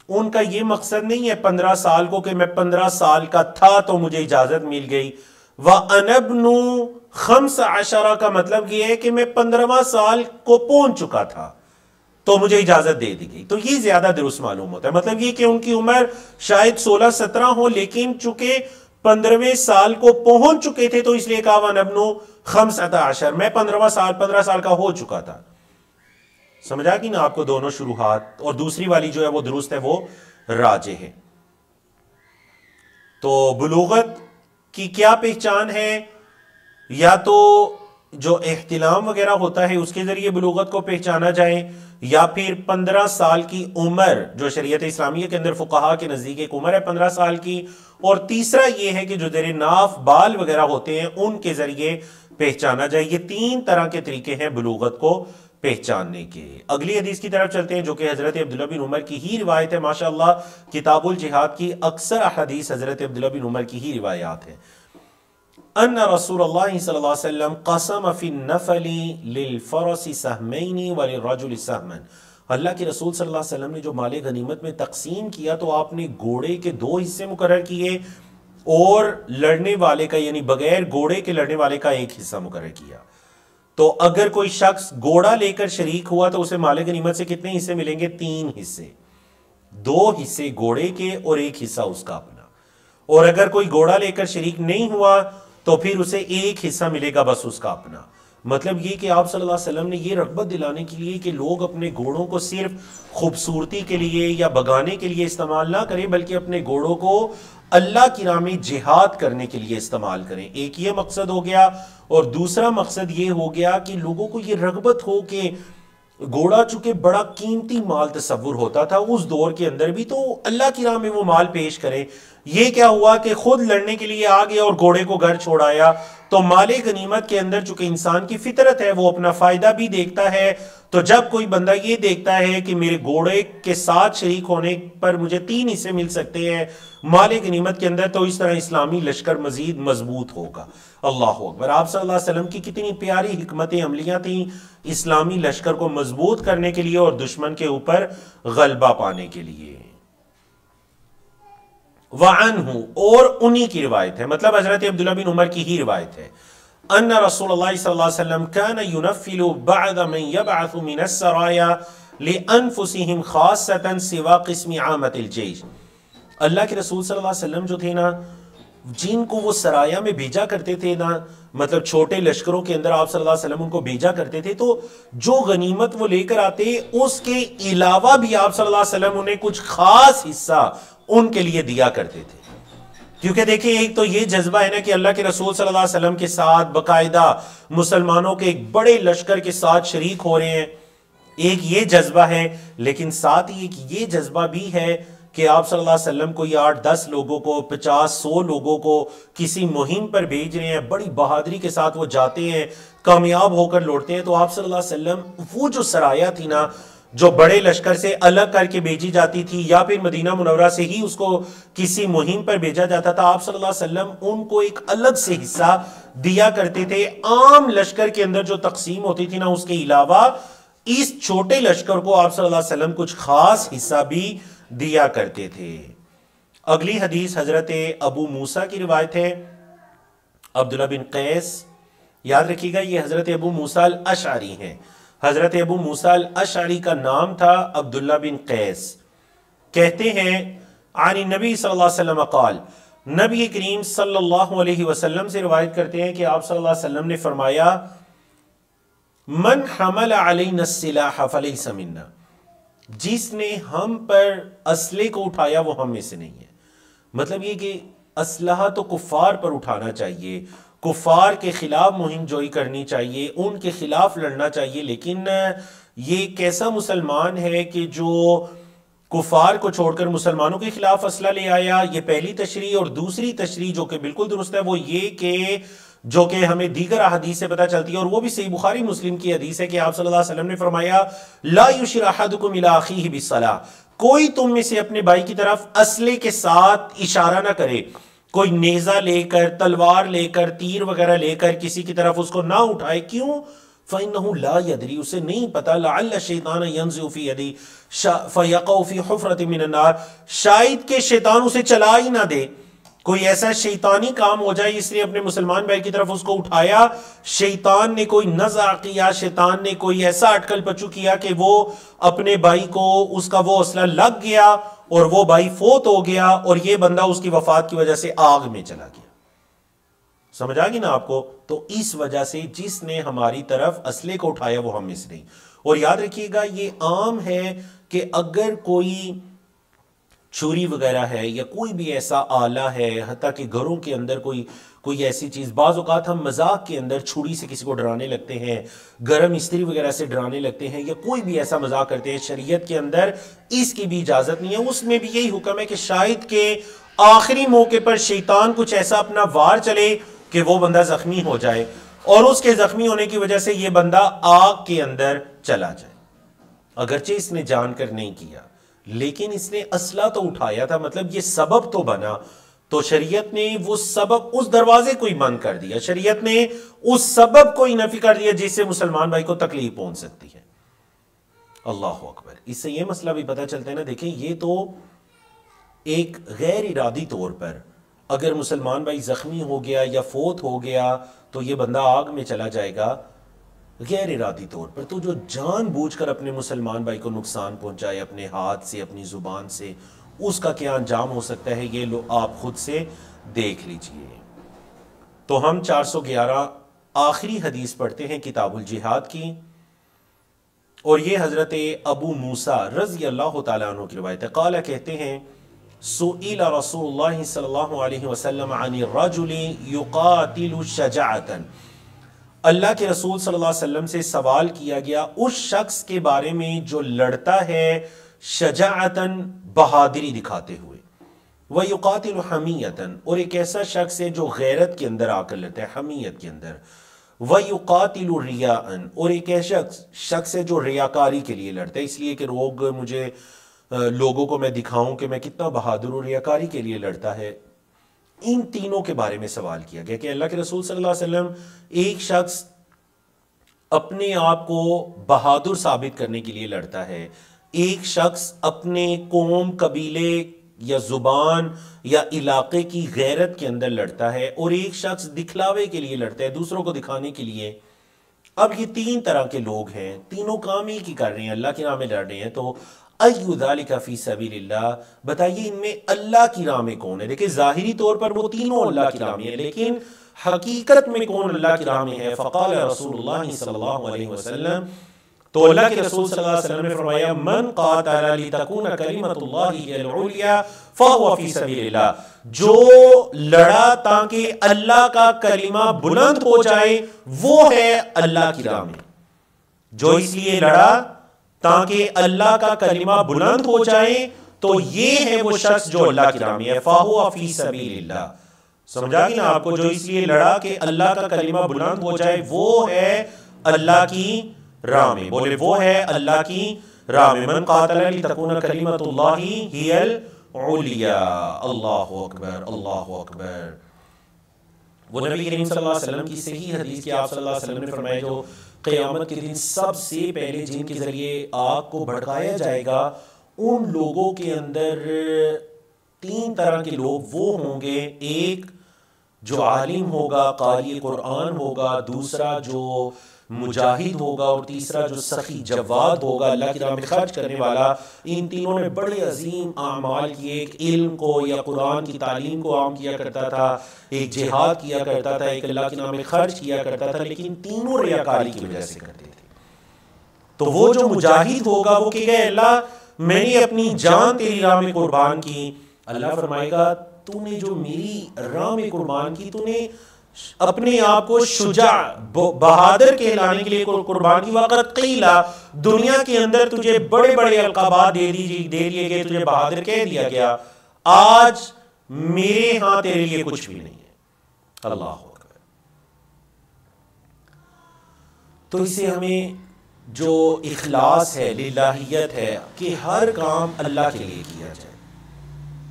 ان کا یہ مقصد نہیں ہے 15 سال کو کہ میں 15 سال کا تھا تو مجھے اجازت مل گئی. وَأَنَا ابْنُ 15 کا مطلب یہ ہے کہ میں 15واں سال کو پہنچ چکا تھا تو مجھے اجازت دے دی گئی. تو یہ زیادہ درست معلوم ہوتا ہے. مطلب یہ کہ ان کی عمر شاید 16-17 ہو، لیکن چونکہ 15ویں سال کو پہنچ چکے تھے تو اس لیے کہا وَأَنَا ابْنُ 15، میں 15 سال کا ہو چکا تھا. سمجھا کہ نا آپ کو دونوں شروحات؟ اور دوسری والی جو ہے وہ درست ہے، وہ راجح ہے. تو بلوغت کی کیا پہچان ہے؟ یا تو جو احتلام وغیرہ ہوتا ہے اس کے ذریعے بلوغت کو پہچانا جائے، یا پھر 15 سال کی عمر جو شریعت اسلامیہ کے اندر فقہا کے نزدیک ایک عمر ہے 15 سال کی، اور تیسرا یہ ہے کہ جو زیر ناف بال وغیرہ ہوتے ہیں ان کے ذریعے پہچانا جائے. یہ 3 طرح کے طریقے ہیں بلوغت کو پہچاننے کے. اگلی حدیث کی طرف چلتے ہیں جو کہ حضرت عبداللہ بن عمر کی ہی روایت ہے. ماشاءاللہ کتاب الجہاد کی اکثر احادیث حضرت عبداللہ بن عمر کی ہی روایات ہیں. ان رسول اللہ صلی اللہ علیہ وسلم قسم فی النفل للفرس سہمین وللرجل سہما. اللہ کے رسول صلی اللہ علیہ وسلم نے جو مال غنیمت میں تقسیم کیا تو آپ نے گھوڑے کے 2 حصے مقرر کیے اور لڑنے والے کا یعنی بغیر گھوڑے کے لڑنے والے کا 1 حصہ مقرر کیا. تو اگر کوئی شخص گھوڑا لے کر شریک ہوا تو اسے مال غنیمت سے کتنے حصے ملیں گے؟ 3 حصے. 2 حصے گھوڑے کے اور 1 حصہ اس کا اپنا. اور اگر کوئی گھوڑا لے کر شریک نہیں ہوا تو پھر اسے 1 حصہ ملے گا بس اس کا اپنا. مطلب یہ کہ آپ صلی اللہ علیہ وسلم نے یہ رغبت دلانے کے لیے کہ لوگ اپنے گھوڑوں کو صرف خوبصورتی کے لیے یا بگانے کے لیے استعمال نہ کریں بلکہ اپنے گھوڑوں کو اللہ کی راہ میں جہاد کرنے کے لیے استعمال کریں. ایک یہ مقصد ہو گیا، اور دوسرا مقصد یہ ہو گیا کہ لوگوں کو یہ رغبت ہو کہ گھوڑا چونکہ بڑا قیمتی مال تصور ہوتا تھا اس دور کے اندر بھی، تو اللہ کی راہ میں وہ مال پیش کریں. یہ کیا ہوا کہ خود لڑنے کے لیے آ گیا اور گھوڑے کو گھر چھوڑایا. تو مال غنیمت کے اندر چونکہ انسان کی فطرت ہے وہ اپنا فائدہ بھی دیکھتا ہے. تو جب کوئی بندہ یہ دیکھتا ہے کہ میرے گھوڑے کے ساتھ شریک ہونے پر مجھے 3 حصے مل سکتے ہیں مال غنیمت کے اندر، تو اس طرح اسلامی لشکر مزید مضبوط ہوگا. اللہ اکبر. آپ صلی اللہ علیہ وسلم کی کتنی پیاری حکمت عملیاں تھیں اسلامی لشکر کو مضبوط کرنے کے لیے اور دشمن کے اوپر غلبہ پانے کے لیے. وعنہ، اور انہی کی روایت ہے، مطلب حضرت عبداللہ بن عمر کی ہی روایت ہے، ان رسول اللہ صلی اللہ علیہ وسلم كان ينفل بعد من يبعث من السرايا لانفسهم خاصة سوا قسم عامة الجيش. اللہ کے رسول صلی اللہ علیہ وسلم جو تھے نا، جن کو وہ سرایا میں بھیجا کرتے تھے نا، مطلب چھوٹے لشکروں کے اندر آپ صلی اللہ علیہ وسلم ان کو بھیجا کرتے تھے، تو جو غنیمت وہ لے کر آتے اس کے علاوہ بھی آپ صلی اللہ علیہ وسلم انہیں کچھ خاص حصہ ان کے لیے دیا کرتے تھے. کیونکہ دیکھیں ایک تو یہ جذبہ ہے نا کہ اللہ کے رسول صلی اللہ علیہ وسلم کے ساتھ باقاعدہ مسلمانوں کے ایک بڑے لشکر کے ساتھ شریک ہو رہے ہیں، ایک یہ جذبہ ہے، لیکن ساتھ ہی ایک یہ جذبہ بھی ہے کہ آپ صلی اللہ علیہ وسلم کو یہ 8-10 لوگوں کو 50-100 لوگوں کو کسی مہم پر بھیج رہے ہیں، بڑی بہادری کے ساتھ وہ جاتے ہیں، کامیاب ہو کر لوٹتے ہیں. تو آپ صلی اللہ علیہ وسلم وہ جو سرایا تھی نا جو بڑے لشکر سے الگ کر کے بھیجی جاتی تھی یا پھر مدینہ منورہ سے ہی اس کو کسی مہم پر بھیجا جاتا تھا، آپ صلی اللہ علیہ وسلم ان کو ایک الگ سے حصہ دیا کرتے تھے. عام لشکر کے اندر جو تقسیم ہوتی تھی نا اس کے علاوہ اس چھوٹے لشکر کو آپ صلی اللہ علیہ وسلم کچھ خاص حصہ بھی دیا کرتے تھے۔ اگلی حدیث حضرت ابو موسیٰ کی روایت ہے، عبداللہ بن قیس، یاد رکھیے گا یہ حضرت ابو موسیٰ الاشعری ہیں۔ حضرت ابو موسیٰ الاشعری کا نام تھا عبداللہ بن قیس۔ کہتے ہیں عن النبی صلی اللہ علیہ وسلم قال، نبی کریم صلی اللہ علیہ وسلم سے روایت کرتے ہیں کہ آپ صلی اللہ علیہ وسلم نے فرمایا من حمل علینا السلاح فلیس منا، جس نے ہم پر اسلحے کو اٹھایا وہ ہم میں سے نہیں ہے۔ مطلب یہ کہ اسلحہ تو کفار پر اٹھانا چاہیے، کفار کے خلاف مہم جوئی کرنی چاہیے، ان کے خلاف لڑنا چاہیے، لیکن یہ کیسا مسلمان ہے کہ جو کفار کو چھوڑ کر مسلمانوں کے خلاف اسلحہ لے آیا؟ یہ پہلی تشریح۔ اور دوسری تشریح جو کہ بالکل درست ہے وہ یہ کہ جو کہ ہمیں دیگر احادیث سے پتہ چلتی ہے، اور وہ بھی صحیح بخاری مسلم کی حدیث ہے کہ آپ صلی اللہ علیہ وسلم نے فرمایا لا یشر احدکم الی اخیہ بالصلاۃ، کوئی تم میں سے اپنے بھائی کی طرف اسلحے کے ساتھ اشارہ نہ کرے، کوئی نیزہ لے کر، تلوار لے کر، تیر وغیرہ لے کر کسی کی طرف اس کو نہ اٹھائے۔ کیوں؟ فَإِنَّهُ لَا يَدْرِي، اسے نہیں پتا، لَعَلَّ الشَّيْطَانَ يَنزِعُ فِي يَدِهِ فَيَقَعُ فِي حُفْرَةٍ مِّنَ النَّارِ، شاید کہ شیطان اسے چلا ہی نہ دے، کوئی ایسا شیطانی کام ہو جائے، اس لیے اپنے مسلمان بھائی کی طرف اس کو اٹھایا، شیطان نے کوئی نزع کیا، شیطان نے کوئی ایسا اٹکل پچو کیا کہ وہ اپنے بھائی کو اس کا وہ اسلحہ لگ گیا اور وہ بھائی فوت ہو گیا، اور یہ بندہ اس کی وفات کی وجہ سے آگ میں چلا گیا۔ سمجھ آ گئی نا آپ کو؟ تو اس وجہ سے جس نے ہماری طرف اسلحے کو اٹھایا وہ ہم میں سے نہیں۔ اور یاد رکھیے گا یہ عام ہے کہ اگر کوئی چھری وغیرہ ہے یا کوئی بھی ایسا آلہ ہے، حتیٰ کہ گھروں کے اندر کوئی ایسی چیز، بعض اوقات ہم مذاق کے اندر چھری سے کسی کو ڈرانے لگتے ہیں، گرم استری وغیرہ سے ڈرانے لگتے ہیں، یا کوئی بھی ایسا مذاق کرتے ہیں، شریعت کے اندر اس کی بھی اجازت نہیں ہے۔ اس میں بھی یہی حکم ہے کہ شاید کہ آخری موقع پر شیطان کچھ ایسا اپنا وار چلے کہ وہ بندہ زخمی ہو جائے، اور اس کے زخمی ہونے کی وجہ سے یہ بندہ آگ کے اندر چلا جائے۔ اگرچہ اس نے جان کر نہیں کیا، لیکن اس نے اسلحہ تو اٹھایا تھا، مطلب یہ سبب تو بنا، تو شریعت نے وہ سبب، اس دروازے کو ہی بند کر دیا، شریعت نے اس سبب کو ہی نفی کر دیا جس سے مسلمان بھائی کو تکلیف پہنچ سکتی ہے۔ اللہ اکبر۔ اس سے یہ مسئلہ بھی پتہ چلتا ہے نا، دیکھیں یہ تو ایک غیر ارادی طور پر اگر مسلمان بھائی زخمی ہو گیا یا فوت ہو گیا تو یہ بندہ آگ میں چلا جائے گا غیر ارادی طور پر، تو جو جان بوجھ کر اپنے مسلمان بھائی کو نقصان پہنچائے اپنے ہاتھ سے، اپنی زبان سے، اس کا کیا انجام ہو سکتا ہے یہ لو آپ خود سے دیکھ لیجئے۔ تو ہم 411 آخری حدیث پڑھتے ہیں کتاب الجہاد کی، اور یہ حضرت ابو موسیٰ رضی اللہ تعالیٰ عنہ کی روایت ہے۔ قال، کہتے ہیں سئل رسول اللہ صلی اللہ علیہ وسلم عن الرجل یقاتل شجاعتا، اللہ کے رسول صلی اللہ علیہ وسلم سے سوال کیا گیا اس شخص کے بارے میں جو لڑتا ہے شجاعتاً، بہادری دکھاتے ہوئے، وَيُقَاتِلُ حَمِيَّةً، اور ایک ایسا شخص ہے جو غیرت کے اندر آ کر لڑتا ہے، حمیت کے اندر، وَيُقَاتِلُ رِيَاءً، اور ایک ایسا شخص ہے جو ریاکاری کے لیے لڑتا ہے، اس لیے کہ لوگوں کو میں دکھاؤں کہ میں کتنا بہادر ہوں، ریاکاری کے لیے لڑتا ہے۔ ان تینوں کے بارے میں سوال کیا گیا کہ اللہ کے رسول صلی اللہ علیہ وسلم، ایک شخص اپنے آپ کو بہادر ثابت کرنے کے لیے لڑتا ہے، ایک شخص اپنے قوم، قبیلے یا زبان یا علاقے کی غیرت کے اندر لڑتا ہے، اور ایک شخص دکھلاوے کے لیے لڑتا ہے، دوسروں کو دکھانے کے لیے۔ اب یہ تین طرح کے لوگ ہیں، تینوں کام ایک ہی کر رہے ہیں، اللہ کی راہ میں لڑ رہے ہیں، تو ایُّ ذالک فی سبیل اللہ، بتائیے ان میں اللہ کی راہ میں کون ہے؟ دیکھیں ظاہری طور پر وہ تینوں اللہ کی راہ میں ہیں، لیکن حقیقت میں کون اللہ کی راہ میں ہے؟ فقال رسول اللہ صلی اللہ علیہ وسلم، تو اللہ کے رسول صلی اللہ علیہ وسلم نے فرمایا من قاتل لتکون کلمۃ اللہ ہی العلیٰ فہو فی سبیل اللہ، جو لڑا تاکہ اللہ کا کلمہ بلند ہو جائے وہ ہے اللہ کی راہ میں، جو اس لیے لڑا تاکہ اللہ کا کلمہ بلند ہو جائے تو یہ ہے وہ شخص جو اللہ کی راہ میں ہے، فہو فی سبیل اللہ۔ سمجھا گی نا آپ کو؟ جو اس لیے لڑا کہ اللہ کا کلمہ بلند ہو جائے وہ ہے اللہ کی راہ میں، بولے وہ ہے اللہ کی راہ میں۔ من قاتل لتکون کلمۃ اللہ ہی العلیٰ، اللہ اکبر، اللہ اکبر۔ وہ نبی کریم صلی اللہ علیہ وسلم کی صحیح حدیث کی آپ صلی اللہ علیہ وسلم نے فرمایا جو قیامت کے دن سب سے پہلے جن کے ذریعے آگ کو بھڑکایا جائے گا ان لوگوں کے اندر 3 طرح کے لوگ وہ ہوں گے، ایک جو عالم ہوگا، قاری قرآن ہوگا، دوسرا جو مجاہد ہوگا، اور تیسرا جو سخی جواد ہوگا، اللہ کی راہ میں خرچ کرنے والا۔ ان تینوں نے بڑے عظیم اعمال کیے، ایک علم کو یا قرآن کی تعلیم کو عام کیا کرتا تھا، ایک جہاد کیا کرتا تھا، ایک اللہ کی راہ میں خرچ کیا کرتا تھا، لیکن تینوں ریاکاری کی وجہ سے کرتے تھے۔ تو وہ جو مجاہد ہوگا وہ کہ گئے اللہ میں نے اپنی جان تیری راہ میں قربان کی، اللہ فرمائے گا تو نے جو میری راہ میں قربان کی، تو نے اپنے آپ کو شجاع بہادر کہلانے کے لیے قربان کی۔ وقت قیلا، دنیا کے اندر تجھے بڑے بڑے القابات دے دیے گئے، تجھے بہادر کہہ دیا گیا، آج میرے ہاں تیرے لیے کچھ بھی نہیں ہے۔ اللہ اکبر۔ تو اسے ہمیں جو اخلاص ہے، للہیت ہے، کہ ہر کام اللہ کے لیے کیا جائے۔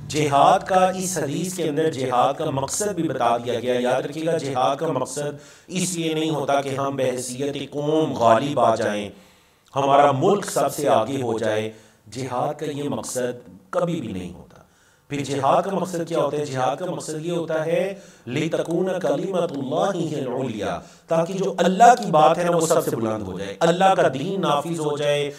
جہاد کا اس حدیث کے اندر جہاد کا مقصد بھی بتا دیا گیا۔ یاد رکھیے گا، جہاد کا مقصد اس لیے نہیں ہوتا کہ ہم بحیثیت قوم غالب آ جائیں، ہمارا ملک سب سے آگے ہو جائے۔ جہاد کا یہ مقصد کبھی بھی نہیں ہوتا۔ پھر جہاد کا مقصد کیا ہوتا ہے؟ جہاد کا مقصد یہ ہوتا ہے لِتَكُونَ كَلِمَةُ اللَّهِ هِيَ الْعُلْيَا، تاکہ جو اللہ کی بات ہے نا وہ سب سے بلند ہو جائے، اللہ کا دین نافذ ہو جائے،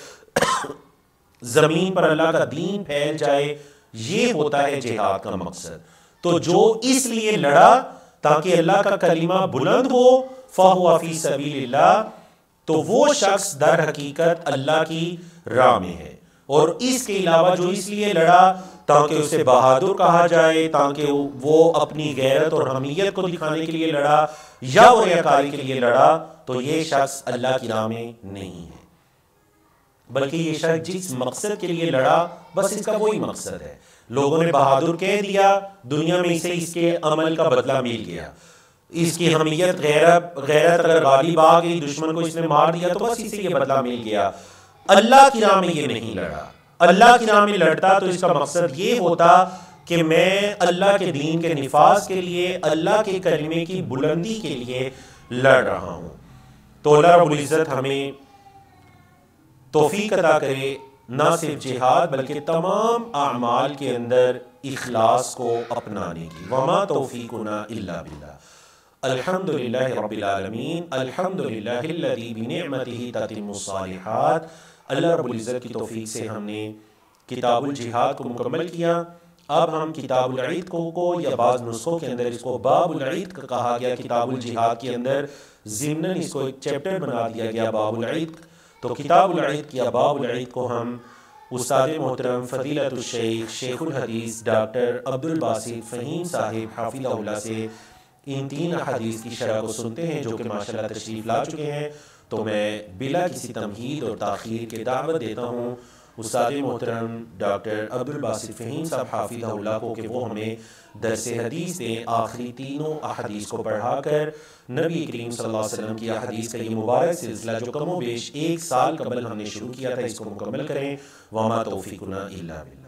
زمین پر اللہ کا دین پھیل جائے۔ یہ ہوتا ہے جہاد کا مقصد۔ تو جو اس لیے لڑا تاکہ اللہ کا کلمہ بلند ہو، فَهُوَ فِي سَبِيلِ اللَّهِ، تو وہ شخص در حقیقت اللہ کی راہ میں ہے۔ اور اس کے علاوہ جو اس لیے لڑا تاکہ اسے بہادر کہا جائے، تاکہ وہ اپنی غیرت اور حمیت کو دکھانے کے لیے لڑا، یا وہ ریاکاری کے لیے لڑا، تو یہ شخص اللہ کی راہ میں نہیں ہے۔ بلکہ یہ شخص جس مقصد کے لیے لڑا بس اس کا وہی مقصد ہے۔ لوگوں نے بہادر کہہ دیا، دنیا میں اسے اس کے عمل کا بدلہ مل گیا، اس کی حمیت غیرت اگر غالب آ گئی، دشمن کو اس نے مار دیا تو بس اسے یہ بدلہ مل گیا۔ اللہ کی راہ میں یہ نہیں لڑا۔ اللہ کی راہ میں لڑتا تو اس کا مقصد یہ ہوتا کہ میں اللہ کے دین کے نفاذ کے لیے، اللہ کے کلمے کی بلندی کے لیے لڑ رہا ہوں۔ تو اللہ رب العزت ہمیں توفیق عطا کرے نہ صرف جہاد بلکہ تمام اعمال کے اندر اخلاص کو اپنانے کی۔ وما توفیقنا الا باللہ۔ الحمدللہ رب العالمین، الحمدللہ الذی بنعمتہ تتم الصالحات۔ اللہ رب العزت کی توفیق سے ہم نے کتاب الجہاد کو مکمل کیا۔ اب ہم کتاب العید کو یا بعض نسخوں کے اندر اس کو باب العید کہا گیا، کتاب الجہاد کے اندر ضمناً اس کو ایک چیپٹر بنا دیا گیا باب العید۔ تو کتاب العید یا باب العید کو ہم استاد محترم فضیلت الشیخ شیخ الحدیث ڈاکٹر عبدالباسط فہیم صاحب حافظہ اللہ سے ان 3 احادیث کی شرح کو سنتے ہیں، جو کہ ماشاءاللہ تشریف لا چکے ہیں۔ تو میں بلا کسی تمہید اور تاخیر کے دعوت دیتا ہوں استاد محترم ڈاکٹر عبدالباسط فہیم صاحب حافظہ اللہ کو کہ وہ ہمیں درس حدیث دیں، آخری 3 احادیث کو پڑھا کر نبی کریم صلی اللہ علیہ وسلم کی احادیث کا یہ مبارک سلسلہ جو کم و بیش 1 سال قبل ہم نے شروع کیا تھا، اس کو مکمل کریں۔ وما توفیقنا الا باللہ۔